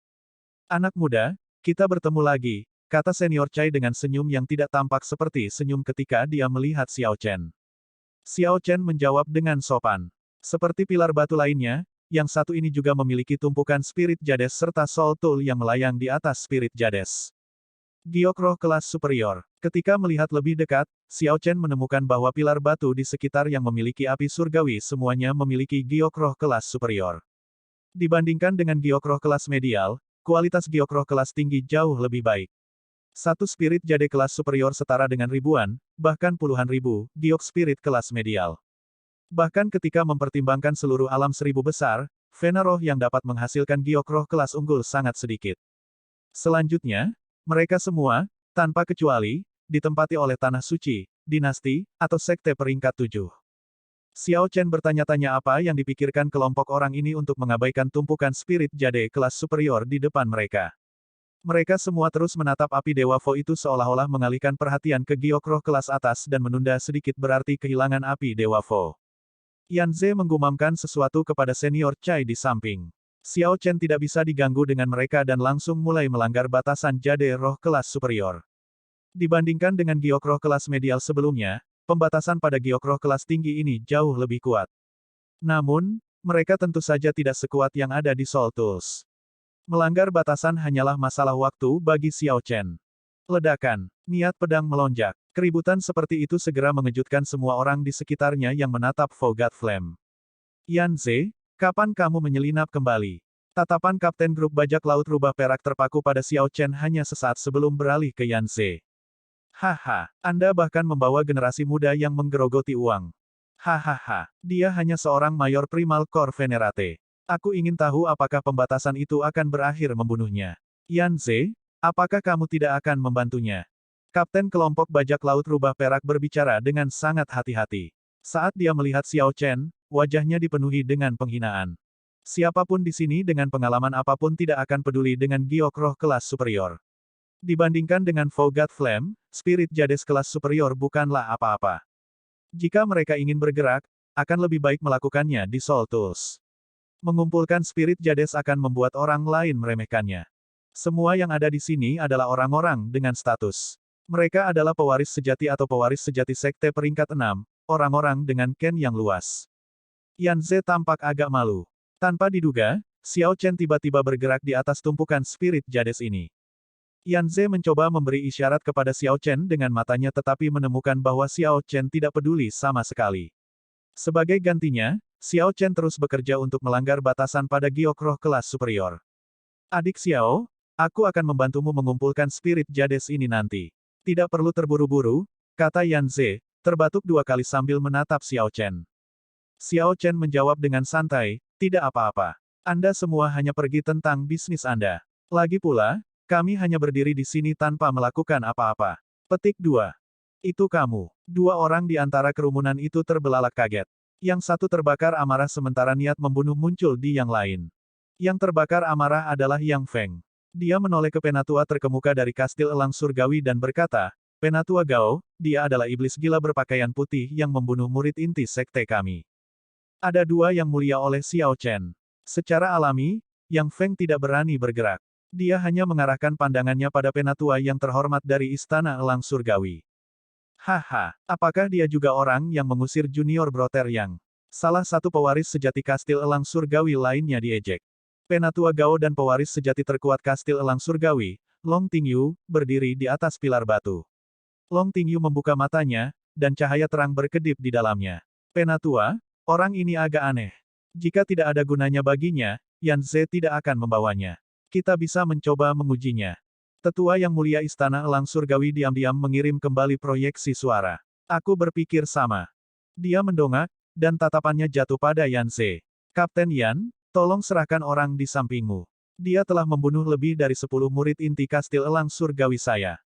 Anak muda, kita bertemu lagi, kata senior Chai dengan senyum yang tidak tampak seperti senyum ketika dia melihat Xiao Chen. Xiao Chen menjawab dengan sopan. Seperti pilar batu lainnya, yang satu ini juga memiliki tumpukan spirit Jades serta Soul Tool yang melayang di atas spirit Jades. Giok roh kelas superior. Ketika melihat lebih dekat, Xiao Chen menemukan bahwa pilar batu di sekitar yang memiliki api surgawi semuanya memiliki giok roh kelas superior. Dibandingkan dengan giok roh kelas medial, kualitas giok roh kelas tinggi jauh lebih baik. Satu spirit jade kelas superior setara dengan ribuan, bahkan puluhan ribu, giok spirit kelas medial. Bahkan ketika mempertimbangkan seluruh alam seribu besar, vena roh yang dapat menghasilkan giok roh kelas unggul sangat sedikit. Selanjutnya, mereka semua, tanpa kecuali, ditempati oleh tanah suci, dinasti, atau sekte peringkat 7. Xiao Chen bertanya-tanya apa yang dipikirkan kelompok orang ini untuk mengabaikan tumpukan spirit jade kelas superior di depan mereka. Mereka semua terus menatap api Dewa Vo itu seolah-olah mengalihkan perhatian ke giok roh kelas atas dan menunda sedikit berarti kehilangan api Dewa Vo. Yan Ze menggumamkan sesuatu kepada senior Chai di samping. Xiao Chen tidak bisa diganggu dengan mereka dan langsung mulai melanggar batasan jade roh kelas superior. Dibandingkan dengan giok roh kelas medial sebelumnya, pembatasan pada giok roh kelas tinggi ini jauh lebih kuat. Namun, mereka tentu saja tidak sekuat yang ada di Soul Tools. Melanggar batasan hanyalah masalah waktu bagi Xiao Chen. Ledakan, niat pedang melonjak. Keributan seperti itu segera mengejutkan semua orang di sekitarnya yang menatap Fogat Flame. Yan Ze, kapan kamu menyelinap kembali? Tatapan Kapten Grup Bajak Laut Rubah Perak terpaku pada Xiao Chen hanya sesaat sebelum beralih ke Yan Ze. Haha, Anda bahkan membawa generasi muda yang menggerogoti uang. Hahaha, dia hanya seorang mayor primal core venerate. Aku ingin tahu apakah pembatasan itu akan berakhir membunuhnya. Yan Ze, apakah kamu tidak akan membantunya? Kapten kelompok bajak laut rubah perak berbicara dengan sangat hati-hati. Saat dia melihat Xiao Chen, wajahnya dipenuhi dengan penghinaan. Siapapun di sini dengan pengalaman apapun tidak akan peduli dengan giok roh kelas superior. Dibandingkan dengan Fogat Flame, spirit Jades kelas superior bukanlah apa-apa. Jika mereka ingin bergerak, akan lebih baik melakukannya di Soul Tools. Mengumpulkan spirit Jades akan membuat orang lain meremehkannya. Semua yang ada di sini adalah orang-orang dengan status. Mereka adalah pewaris sejati atau pewaris sejati sekte peringkat 6, orang-orang dengan ken yang luas. Yan Ze tampak agak malu. Tanpa diduga, Xiao Chen tiba-tiba bergerak di atas tumpukan spirit Jades ini. Yan Ze mencoba memberi isyarat kepada Xiao Chen dengan matanya tetapi menemukan bahwa Xiao Chen tidak peduli sama sekali. Sebagai gantinya, Xiao Chen terus bekerja untuk melanggar batasan pada giok roh kelas superior. Adik Xiao, aku akan membantumu mengumpulkan spirit Jades ini nanti. Tidak perlu terburu-buru, kata Yan Ze, terbatuk 2 kali sambil menatap Xiao Chen. Xiao Chen menjawab dengan santai, tidak apa-apa. Anda semua hanya pergi tentang bisnis Anda. Lagi pula, Kami hanya berdiri di sini tanpa melakukan apa-apa. Petik 2. Itu kamu. Dua orang di antara kerumunan itu terbelalak kaget. Yang satu terbakar amarah sementara niat membunuh muncul di yang lain. Yang terbakar amarah adalah Yang Feng. Dia menoleh ke penatua terkemuka dari kastil elang surgawi dan berkata, Penatua Gao, dia adalah iblis gila berpakaian putih yang membunuh murid inti sekte kami. Ada dua yang mulia oleh Xiao Chen. Secara alami, Yang Feng tidak berani bergerak. Dia hanya mengarahkan pandangannya pada penatua yang terhormat dari istana elang surgawi. Haha, apakah dia juga orang yang mengusir junior Brother Yang? Salah satu pewaris sejati kastil elang surgawi lainnya diejek. Penatua Gao dan pewaris sejati terkuat kastil elang surgawi, Long Tingyu, berdiri di atas pilar batu. Long Tingyu membuka matanya, dan cahaya terang berkedip di dalamnya. Penatua, orang ini agak aneh. Jika tidak ada gunanya baginya, Yan Ze tidak akan membawanya. Kita bisa mencoba mengujinya. Tetua yang mulia istana elang surgawi diam-diam mengirim kembali proyeksi suara. Aku berpikir sama. Dia mendongak, dan tatapannya jatuh pada Yan Ze. Kapten Yan, tolong serahkan orang di sampingmu. Dia telah membunuh lebih dari 10 murid inti kastil elang surgawi saya.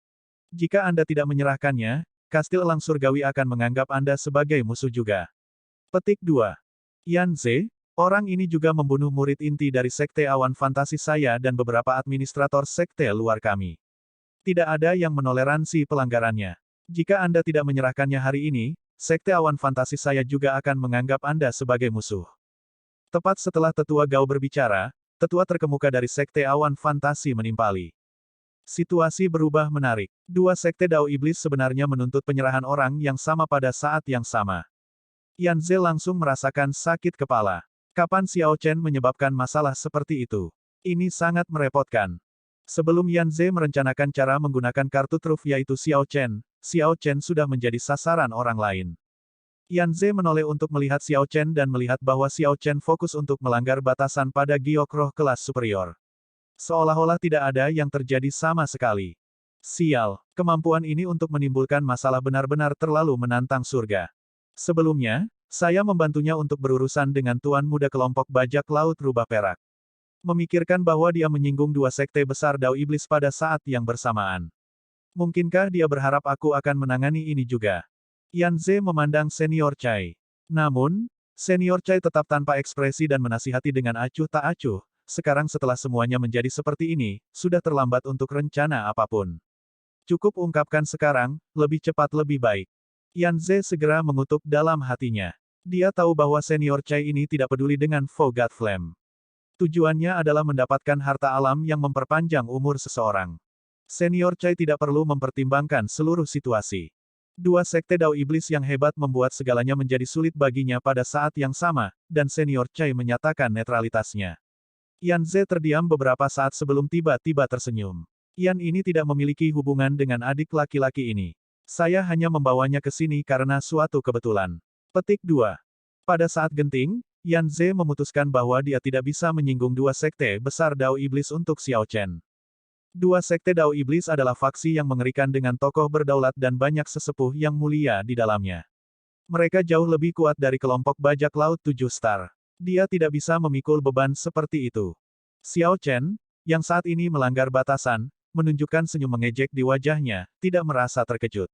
Jika Anda tidak menyerahkannya, kastil elang surgawi akan menganggap Anda sebagai musuh juga. Petik 2. Yan Ze, orang ini juga membunuh murid inti dari sekte awan fantasi saya dan beberapa administrator sekte luar kami. Tidak ada yang menoleransi pelanggarannya. Jika Anda tidak menyerahkannya hari ini, sekte awan fantasi saya juga akan menganggap Anda sebagai musuh. Tepat setelah tetua Gao berbicara, tetua terkemuka dari sekte awan fantasi menimpali. Situasi berubah menarik. Dua sekte Dao Iblis sebenarnya menuntut penyerahan orang yang sama pada saat yang sama. Yan Ze langsung merasakan sakit kepala. Kapan Xiao Chen menyebabkan masalah seperti itu? Ini sangat merepotkan. Sebelum Yan Ze merencanakan cara menggunakan kartu truf yaitu Xiao Chen sudah menjadi sasaran orang lain. Yan Ze menoleh untuk melihat Xiao Chen dan melihat bahwa Xiao Chen fokus untuk melanggar batasan pada giok roh kelas superior. Seolah-olah tidak ada yang terjadi sama sekali. Sial, kemampuan ini untuk menimbulkan masalah benar-benar terlalu menantang surga. Sebelumnya, saya membantunya untuk berurusan dengan Tuan Muda kelompok bajak laut rubah perak. Memikirkan bahwa dia menyinggung dua sekte besar Dao Iblis pada saat yang bersamaan. Mungkinkah dia berharap aku akan menangani ini juga? Yan Ze memandang Senior Chai. Namun, Senior Chai tetap tanpa ekspresi dan menasihati dengan acuh tak acuh. Sekarang setelah semuanya menjadi seperti ini, sudah terlambat untuk rencana apapun. Cukup ungkapkan sekarang, lebih cepat lebih baik. Yan Ze segera mengutuk dalam hatinya. Dia tahu bahwa Senior Chai ini tidak peduli dengan Forgot Flame. Tujuannya adalah mendapatkan harta alam yang memperpanjang umur seseorang. Senior Chai tidak perlu mempertimbangkan seluruh situasi. Dua sekte Dao Iblis yang hebat membuat segalanya menjadi sulit baginya pada saat yang sama, dan Senior Chai menyatakan netralitasnya. Yan Ze terdiam beberapa saat sebelum tiba-tiba tersenyum. Yan ini tidak memiliki hubungan dengan adik laki-laki ini. Saya hanya membawanya ke sini karena suatu kebetulan. Petik 2. Pada saat genting, Yan Ze memutuskan bahwa dia tidak bisa menyinggung dua sekte besar Dao Iblis untuk Xiao Chen. Dua sekte Dao Iblis adalah faksi yang mengerikan dengan tokoh berdaulat dan banyak sesepuh yang mulia di dalamnya. Mereka jauh lebih kuat dari kelompok bajak laut 7 star. Dia tidak bisa memikul beban seperti itu. Xiao Chen, yang saat ini melanggar batasan, menunjukkan senyum mengejek di wajahnya, tidak merasa terkejut.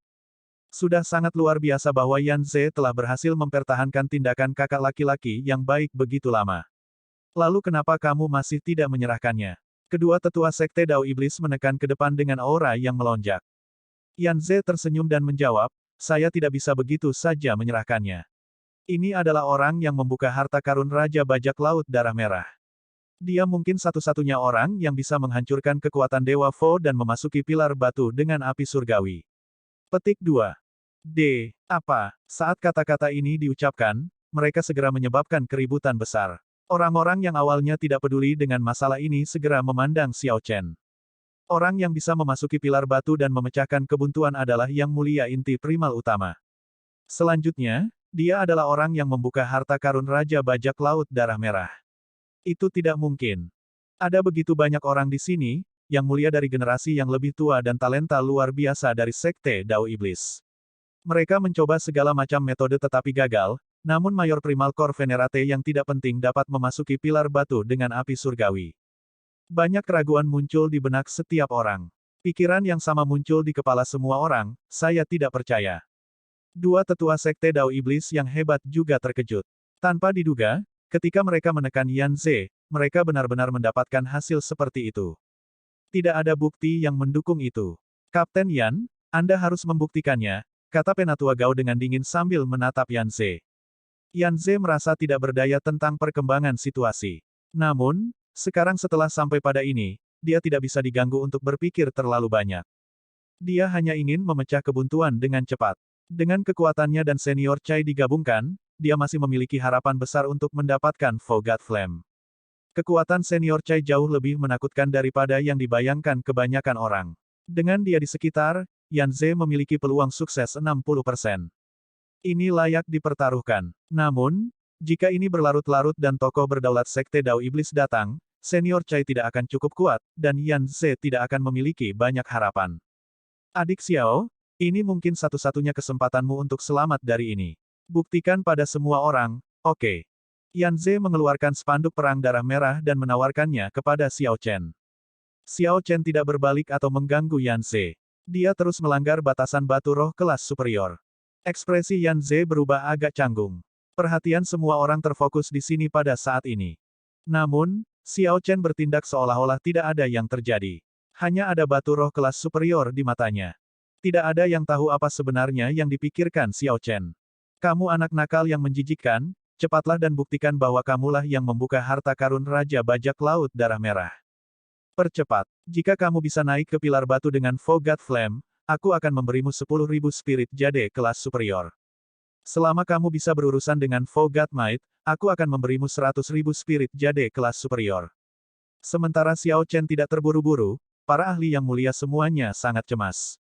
Sudah sangat luar biasa bahwa Yan Ze telah berhasil mempertahankan tindakan kakak laki-laki yang baik begitu lama. Lalu kenapa kamu masih tidak menyerahkannya? Kedua tetua sekte Dao Iblis menekan ke depan dengan aura yang melonjak. Yan Ze tersenyum dan menjawab, saya tidak bisa begitu saja menyerahkannya. Ini adalah orang yang membuka harta karun Raja Bajak Laut Darah Merah. Dia mungkin satu-satunya orang yang bisa menghancurkan kekuatan Dewa Fo dan memasuki pilar batu dengan api surgawi. Petik 2. Apa? Saat kata-kata ini diucapkan, mereka segera menyebabkan keributan besar. Orang-orang yang awalnya tidak peduli dengan masalah ini segera memandang Xiao Chen. Orang yang bisa memasuki pilar batu dan memecahkan kebuntuan adalah Yang Mulia inti primal utama. Selanjutnya, dia adalah orang yang membuka harta karun Raja Bajak Laut Darah Merah. Itu tidak mungkin. Ada begitu banyak orang di sini, yang mulia dari generasi yang lebih tua dan talenta luar biasa dari sekte Dao Iblis. Mereka mencoba segala macam metode tetapi gagal, namun Mayor Primal Core Venerate yang tidak penting dapat memasuki pilar batu dengan api surgawi. Banyak keraguan muncul di benak setiap orang. Pikiran yang sama muncul di kepala semua orang, saya tidak percaya. Dua tetua sekte Dao Iblis yang hebat juga terkejut. Tanpa diduga, ketika mereka menekan Yan Ze, mereka benar-benar mendapatkan hasil seperti itu. Tidak ada bukti yang mendukung itu. Kapten Yan, Anda harus membuktikannya, kata Penatua Gao dengan dingin sambil menatap Yan Ze. Yan Ze merasa tidak berdaya tentang perkembangan situasi. Namun, sekarang setelah sampai pada ini, dia tidak bisa diganggu untuk berpikir terlalu banyak. Dia hanya ingin memecah kebuntuan dengan cepat. Dengan kekuatannya dan senior Chai digabungkan, dia masih memiliki harapan besar untuk mendapatkan Forgot Flame. Kekuatan senior Chai jauh lebih menakutkan daripada yang dibayangkan kebanyakan orang. Dengan dia di sekitar, Yan Ze memiliki peluang sukses 60%. Ini layak dipertaruhkan. Namun, jika ini berlarut-larut dan tokoh berdaulat sekte Dao Iblis datang, senior Chai tidak akan cukup kuat, dan Yan Ze tidak akan memiliki banyak harapan. Adik Xiao, ini mungkin satu-satunya kesempatanmu untuk selamat dari ini. Buktikan pada semua orang, oke. Yan Ze mengeluarkan spanduk perang darah merah dan menawarkannya kepada Xiao Chen. Xiao Chen tidak berbalik atau mengganggu Yan Ze. Dia terus melanggar batasan batu roh kelas superior. Ekspresi Yan Ze berubah agak canggung. Perhatian semua orang terfokus di sini pada saat ini. Namun, Xiao Chen bertindak seolah-olah tidak ada yang terjadi. Hanya ada batu roh kelas superior di matanya. Tidak ada yang tahu apa sebenarnya yang dipikirkan Xiao Chen. Kamu anak nakal yang menjijikkan, cepatlah dan buktikan bahwa kamulah yang membuka harta karun Raja Bajak Laut Darah Merah. Percepat. Jika kamu bisa naik ke pilar batu dengan Forgot Flame, aku akan memberimu 10.000 spirit jade kelas superior. Selama kamu bisa berurusan dengan Forgot Might, aku akan memberimu 100.000 spirit jade kelas superior. Sementara Xiao Chen tidak terburu-buru, para ahli yang mulia semuanya sangat cemas.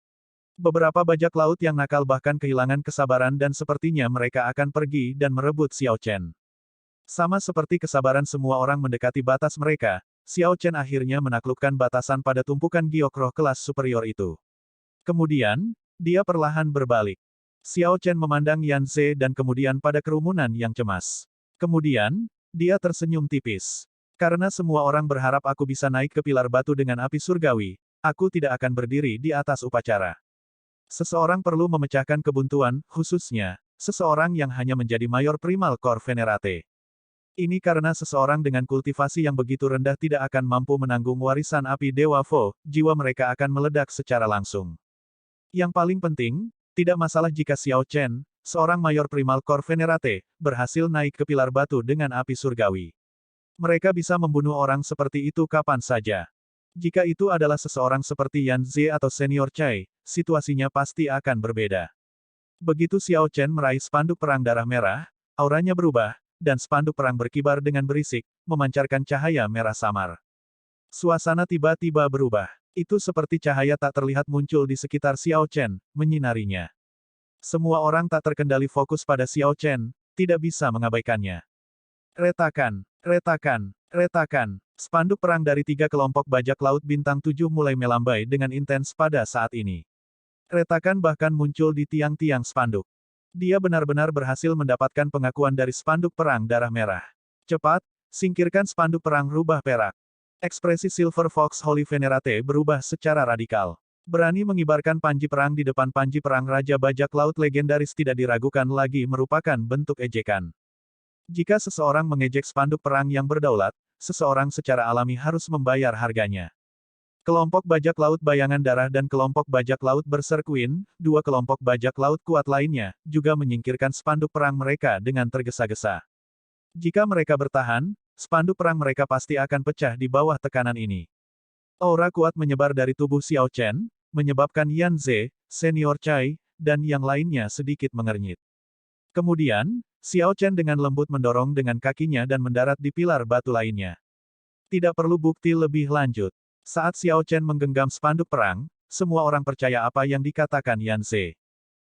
Beberapa bajak laut yang nakal bahkan kehilangan kesabaran dan sepertinya mereka akan pergi dan merebut Xiao Chen. Sama seperti kesabaran semua orang mendekati batas mereka, Xiao Chen akhirnya menaklukkan batasan pada tumpukan giok roh kelas superior itu. Kemudian, dia perlahan berbalik. Xiao Chen memandang Yan Ze dan kemudian pada kerumunan yang cemas. Kemudian, dia tersenyum tipis. Karena semua orang berharap aku bisa naik ke pilar batu dengan api surgawi, aku tidak akan berdiri di atas upacara. Seseorang perlu memecahkan kebuntuan, khususnya, seseorang yang hanya menjadi mayor primal core venerate. Ini karena seseorang dengan kultivasi yang begitu rendah tidak akan mampu menanggung warisan api Dewa Fo, jiwa mereka akan meledak secara langsung. Yang paling penting, tidak masalah jika Xiao Chen, seorang mayor primal core venerate, berhasil naik ke pilar batu dengan api surgawi. Mereka bisa membunuh orang seperti itu kapan saja. Jika itu adalah seseorang seperti Yan Ze atau senior Chai, situasinya pasti akan berbeda. Begitu Xiao Chen meraih spanduk perang darah merah, auranya berubah, dan spanduk perang berkibar dengan berisik, memancarkan cahaya merah samar. Suasana tiba-tiba berubah. Itu seperti cahaya tak terlihat muncul di sekitar Xiao Chen, menyinarinya. Semua orang tak terkendali fokus pada Xiao Chen, tidak bisa mengabaikannya. Retakan, retakan, retakan. Spanduk perang dari 3 kelompok bajak laut bintang 7 mulai melambai dengan intens pada saat ini. Retakan bahkan muncul di tiang-tiang spanduk. Dia benar-benar berhasil mendapatkan pengakuan dari spanduk perang darah merah. Cepat, singkirkan spanduk perang rubah perak. Ekspresi Silver Fox Holy Venerate berubah secara radikal. Berani mengibarkan panji perang di depan panji perang Raja Bajak Laut legendaris tidak diragukan lagi merupakan bentuk ejekan. Jika seseorang mengejek spanduk perang yang berdaulat, seseorang secara alami harus membayar harganya. Kelompok bajak laut bayangan darah dan kelompok bajak laut Berserk Queen, dua kelompok bajak laut kuat lainnya, juga menyingkirkan spanduk perang mereka dengan tergesa-gesa. Jika mereka bertahan, spanduk perang mereka pasti akan pecah di bawah tekanan ini. Aura kuat menyebar dari tubuh Xiao Chen, menyebabkan Yan Ze, senior Chai, dan yang lainnya sedikit mengernyit. Kemudian, Xiao Chen dengan lembut mendorong dengan kakinya dan mendarat di pilar batu lainnya. Tidak perlu bukti lebih lanjut. Saat Xiao Chen menggenggam spanduk perang, semua orang percaya apa yang dikatakan Yan Ze.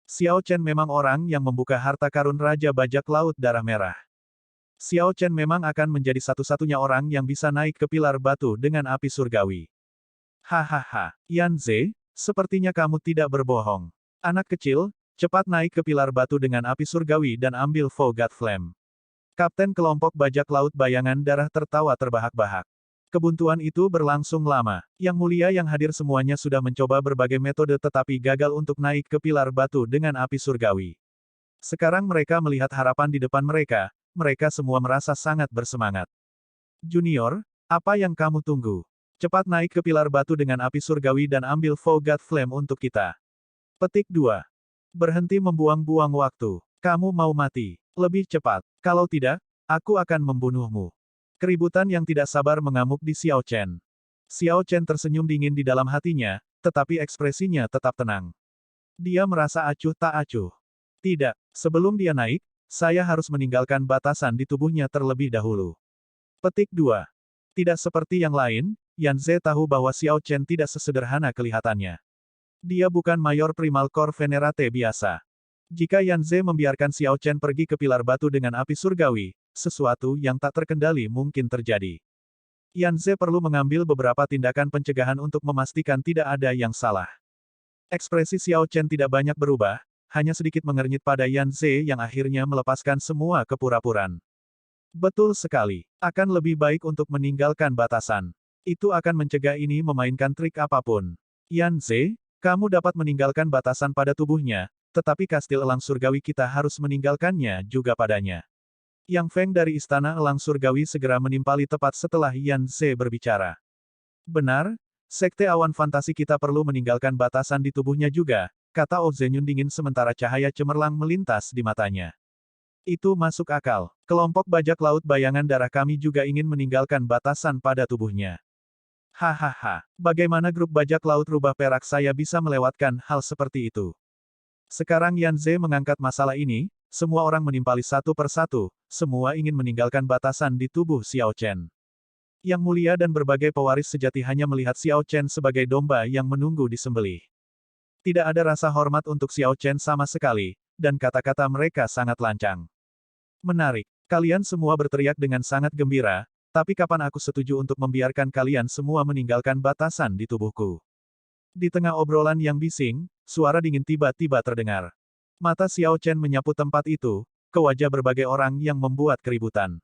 Xiao Chen memang orang yang membuka harta karun Raja Bajak Laut Darah Merah. Xiao Chen memang akan menjadi satu-satunya orang yang bisa naik ke pilar batu dengan api surgawi. Hahaha, Yan Ze, sepertinya kamu tidak berbohong. Anak kecil, cepat naik ke pilar batu dengan api surgawi dan ambil Forgot Flame. Kapten kelompok bajak laut bayangan darah tertawa terbahak-bahak. Kebuntuan itu berlangsung lama. Yang mulia yang hadir semuanya sudah mencoba berbagai metode tetapi gagal untuk naik ke pilar batu dengan api surgawi. Sekarang mereka melihat harapan di depan mereka, mereka semua merasa sangat bersemangat. Junior, apa yang kamu tunggu? Cepat naik ke pilar batu dengan api surgawi dan ambil Fogat Flame untuk kita. Petik 2. Berhenti membuang-buang waktu. Kamu mau mati. Lebih cepat. Kalau tidak, aku akan membunuhmu. Keributan yang tidak sabar mengamuk di Xiao Chen. Xiao Chen tersenyum dingin di dalam hatinya, tetapi ekspresinya tetap tenang. Dia merasa acuh tak acuh. Tidak, sebelum dia naik, saya harus meninggalkan batasan di tubuhnya terlebih dahulu. Petik 2. Tidak seperti yang lain, Yan Ze tahu bahwa Xiao Chen tidak sesederhana kelihatannya. Dia bukan Mayor Primal Core Venerate biasa. Jika Yan Ze membiarkan Xiao Chen pergi ke pilar batu dengan api surgawi, sesuatu yang tak terkendali mungkin terjadi. Yan Ze perlu mengambil beberapa tindakan pencegahan untuk memastikan tidak ada yang salah. Ekspresi Xiao Chen tidak banyak berubah, hanya sedikit mengernyit pada Yan Ze yang akhirnya melepaskan semua kepura-puraan. Betul sekali, akan lebih baik untuk meninggalkan batasan. Itu akan mencegah ini memainkan trik apapun. Yan Ze, kamu dapat meninggalkan batasan pada tubuhnya, tetapi kastil elang surgawi kita harus meninggalkannya juga padanya. Yang Feng dari Istana Elang Surgawi segera menimpali tepat setelah Yan Ze berbicara. Benar, Sekte Awan Fantasi kita perlu meninggalkan batasan di tubuhnya juga, kata Oh Zenyun dingin sementara cahaya cemerlang melintas di matanya. Itu masuk akal. Kelompok bajak laut bayangan darah kami juga ingin meninggalkan batasan pada tubuhnya. Hahaha, bagaimana grup bajak laut rubah perak saya bisa melewatkan hal seperti itu? Sekarang Yan Ze mengangkat masalah ini, semua orang menimpali satu persatu, semua ingin meninggalkan batasan di tubuh Xiao Chen. Yang mulia dan berbagai pewaris sejati hanya melihat Xiao Chen sebagai domba yang menunggu disembelih. Tidak ada rasa hormat untuk Xiao Chen sama sekali, dan kata-kata mereka sangat lancang. Menarik, kalian semua berteriak dengan sangat gembira, tapi kapan aku setuju untuk membiarkan kalian semua meninggalkan batasan di tubuhku? Di tengah obrolan yang bising, suara dingin tiba-tiba terdengar. Mata Xiao Chen menyapu tempat itu, ke wajah berbagai orang yang membuat keributan.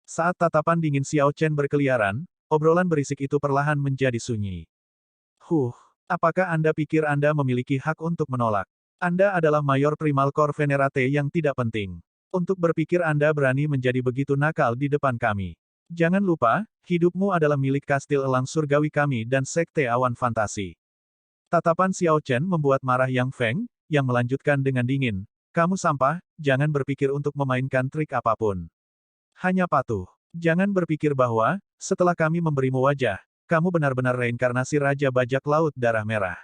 Saat tatapan dingin Xiao Chen berkeliaran, obrolan berisik itu perlahan menjadi sunyi. Apakah Anda pikir Anda memiliki hak untuk menolak? Anda adalah Mayor Primal Core Venerate yang tidak penting. Untuk berpikir Anda berani menjadi begitu nakal di depan kami. Jangan lupa, hidupmu adalah milik kastil elang surgawi kami dan Sekte Awan Fantasi. Tatapan Xiao Chen membuat marah Yang Feng, yang melanjutkan dengan dingin, kamu sampah, jangan berpikir untuk memainkan trik apapun. Hanya patuh. Jangan berpikir bahwa, setelah kami memberimu wajah, kamu benar-benar reinkarnasi Raja Bajak Laut Darah Merah.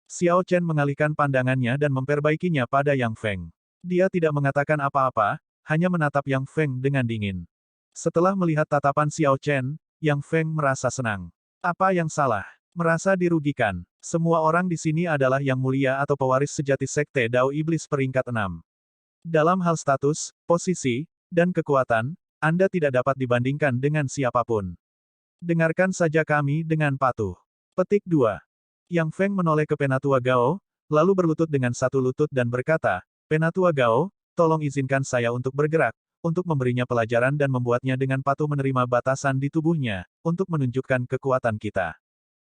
Xiao Chen mengalihkan pandangannya dan memperbaikinya pada Yang Feng. Dia tidak mengatakan apa-apa, hanya menatap Yang Feng dengan dingin. Setelah melihat tatapan Xiao Chen, Yang Feng merasa senang. Apa yang salah? Merasa dirugikan. Semua orang di sini adalah yang mulia atau pewaris sejati Sekte Dao Iblis peringkat 6. Dalam hal status, posisi, dan kekuatan, Anda tidak dapat dibandingkan dengan siapapun. Dengarkan saja kami dengan patuh. Petik 2. Yang Feng menoleh ke Penatua Gao, lalu berlutut dengan satu lutut dan berkata, Penatua Gao, tolong izinkan saya untuk bergerak, untuk memberinya pelajaran dan membuatnya dengan patuh menerima batasan di tubuhnya, untuk menunjukkan kekuatan kita.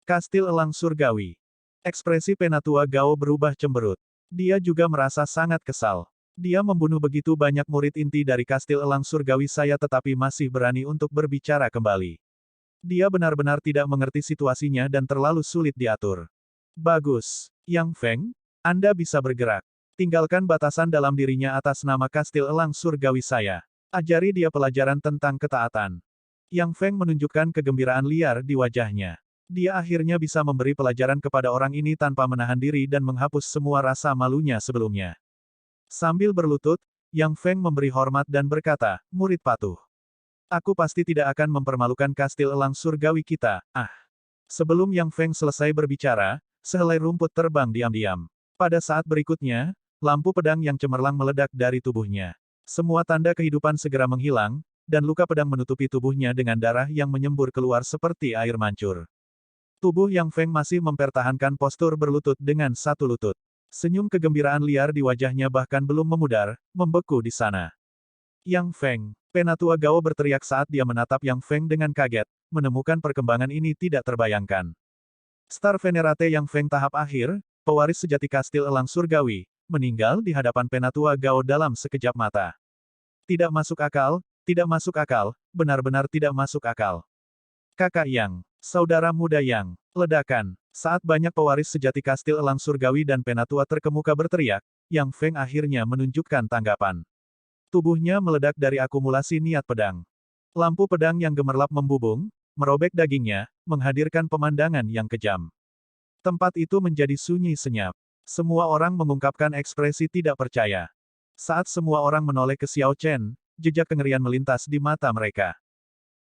Kastil Elang Surgawi. Ekspresi Penatua Gao berubah cemberut. Dia juga merasa sangat kesal. Dia membunuh begitu banyak murid inti dari Kastil Elang Surgawi saya tetapi masih berani untuk berbicara kembali. Dia benar-benar tidak mengerti situasinya dan terlalu sulit diatur. Bagus. Yang Feng, Anda bisa bergerak. Tinggalkan batasan dalam dirinya atas nama Kastil Elang Surgawi saya. Ajari dia pelajaran tentang ketaatan. Yang Feng menunjukkan kegembiraan liar di wajahnya. Dia akhirnya bisa memberi pelajaran kepada orang ini tanpa menahan diri dan menghapus semua rasa malunya sebelumnya. Sambil berlutut, Yang Feng memberi hormat dan berkata, murid patuh. Aku pasti tidak akan mempermalukan kastil elang surgawi kita, Sebelum Yang Feng selesai berbicara, sehelai rumput terbang diam-diam. Pada saat berikutnya, lampu pedang yang cemerlang meledak dari tubuhnya. Semua tanda kehidupan segera menghilang, dan luka pedang menutupi tubuhnya dengan darah yang menyembur keluar seperti air mancur. Tubuh Yang Feng masih mempertahankan postur berlutut dengan satu lutut. Senyum kegembiraan liar di wajahnya bahkan belum memudar, membeku di sana. Yang Feng. Penatua Gao berteriak saat dia menatap Yang Feng dengan kaget, menemukan perkembangan ini tidak terbayangkan. Star Venerate Yang Feng tahap akhir, pewaris sejati kastil Elang Surgawi, meninggal di hadapan Penatua Gao dalam sekejap mata. Tidak masuk akal, benar-benar tidak masuk akal. Kakak Yang, saudara muda Yang, ledakan. Saat banyak pewaris sejati kastil Elang Surgawi dan Penatua terkemuka berteriak, Yang Feng akhirnya menunjukkan tanggapan. Tubuhnya meledak dari akumulasi niat pedang. Lampu pedang yang gemerlap membubung, merobek dagingnya, menghadirkan pemandangan yang kejam. Tempat itu menjadi sunyi senyap. Semua orang mengungkapkan ekspresi tidak percaya. Saat semua orang menoleh ke Xiao Chen, jejak kengerian melintas di mata mereka.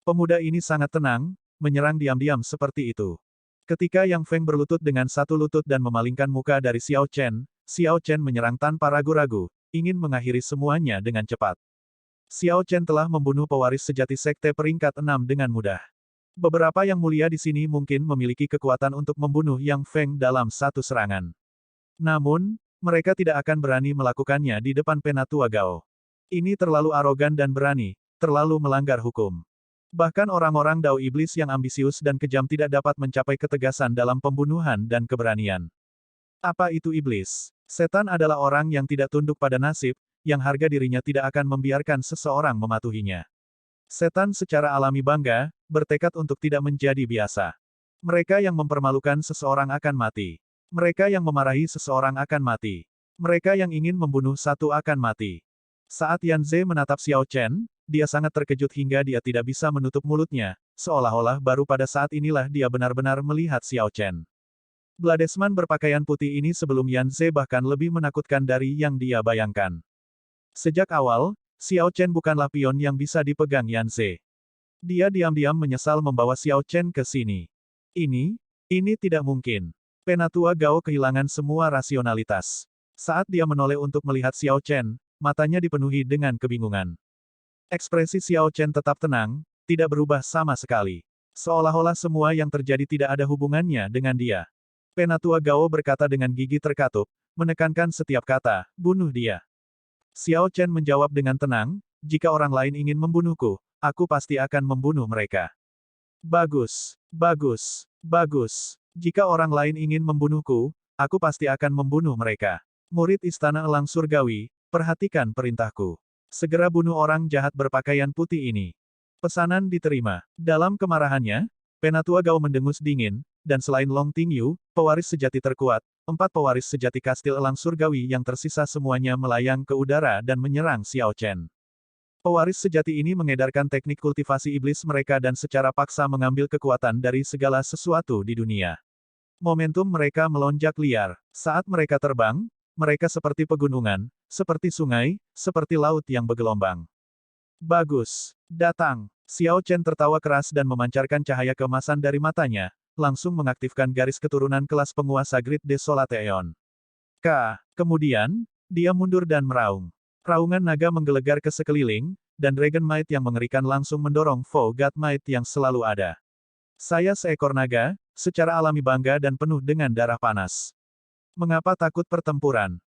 Pemuda ini sangat tenang, menyerang diam-diam seperti itu. Ketika Yang Feng berlutut dengan satu lutut dan memalingkan muka dari Xiao Chen menyerang tanpa ragu-ragu, ingin mengakhiri semuanya dengan cepat. Xiao Chen telah membunuh pewaris sejati sekte peringkat 6 dengan mudah. Beberapa yang mulia di sini mungkin memiliki kekuatan untuk membunuh Yang Feng dalam satu serangan. Namun, mereka tidak akan berani melakukannya di depan Penatua Gao. Ini terlalu arogan dan berani, terlalu melanggar hukum. Bahkan orang-orang Dao Iblis yang ambisius dan kejam tidak dapat mencapai ketegasan dalam pembunuhan dan keberanian. Apa itu iblis? Setan adalah orang yang tidak tunduk pada nasib, yang harga dirinya tidak akan membiarkan seseorang mematuhinya. Setan secara alami bangga, bertekad untuk tidak menjadi biasa. Mereka yang mempermalukan seseorang akan mati. Mereka yang memarahi seseorang akan mati. Mereka yang ingin membunuh satu akan mati. Saat Yan Ze menatap Xiao Chen, dia sangat terkejut hingga dia tidak bisa menutup mulutnya, seolah-olah baru pada saat inilah dia benar-benar melihat Xiao Chen. Bladesman berpakaian putih ini sebelum Yan Ze bahkan lebih menakutkan dari yang dia bayangkan. Sejak awal, Xiao Chen bukanlah pion yang bisa dipegang Yan Ze. Dia diam-diam menyesal membawa Xiao Chen ke sini. Ini tidak mungkin. Penatua Gao kehilangan semua rasionalitas. Saat dia menoleh untuk melihat Xiao Chen, matanya dipenuhi dengan kebingungan. Ekspresi Xiao Chen tetap tenang, tidak berubah sama sekali. Seolah-olah semua yang terjadi tidak ada hubungannya dengan dia. Penatua Gao berkata dengan gigi terkatup, menekankan setiap kata, bunuh dia. Xiao Chen menjawab dengan tenang, jika orang lain ingin membunuhku, aku pasti akan membunuh mereka. Bagus, bagus, bagus. Jika orang lain ingin membunuhku, aku pasti akan membunuh mereka. Murid Istana Elang Surgawi, perhatikan perintahku. Segera bunuh orang jahat berpakaian putih ini. Pesanan diterima. Dalam kemarahannya, Penatua Gao mendengus dingin, dan selain Long Tingyu, pewaris sejati terkuat, 4 pewaris sejati kastil Elang Surgawi yang tersisa semuanya melayang ke udara dan menyerang Xiao Chen. Pewaris sejati ini mengedarkan teknik kultivasi iblis mereka dan secara paksa mengambil kekuatan dari segala sesuatu di dunia. Momentum mereka melonjak liar. Saat mereka terbang, mereka seperti pegunungan, seperti sungai, seperti laut yang bergelombang. Bagus. Datang. Xiao Chen tertawa keras dan memancarkan cahaya keemasan dari matanya, langsung mengaktifkan garis keturunan kelas penguasa Grid Desolate Aeon. Kemudian, dia mundur dan meraung. Raungan naga menggelegar ke sekeliling, dan Dragon Might yang mengerikan langsung mendorong Foe God Might yang selalu ada. Saya seekor naga, secara alami bangga dan penuh dengan darah panas. Mengapa takut pertempuran?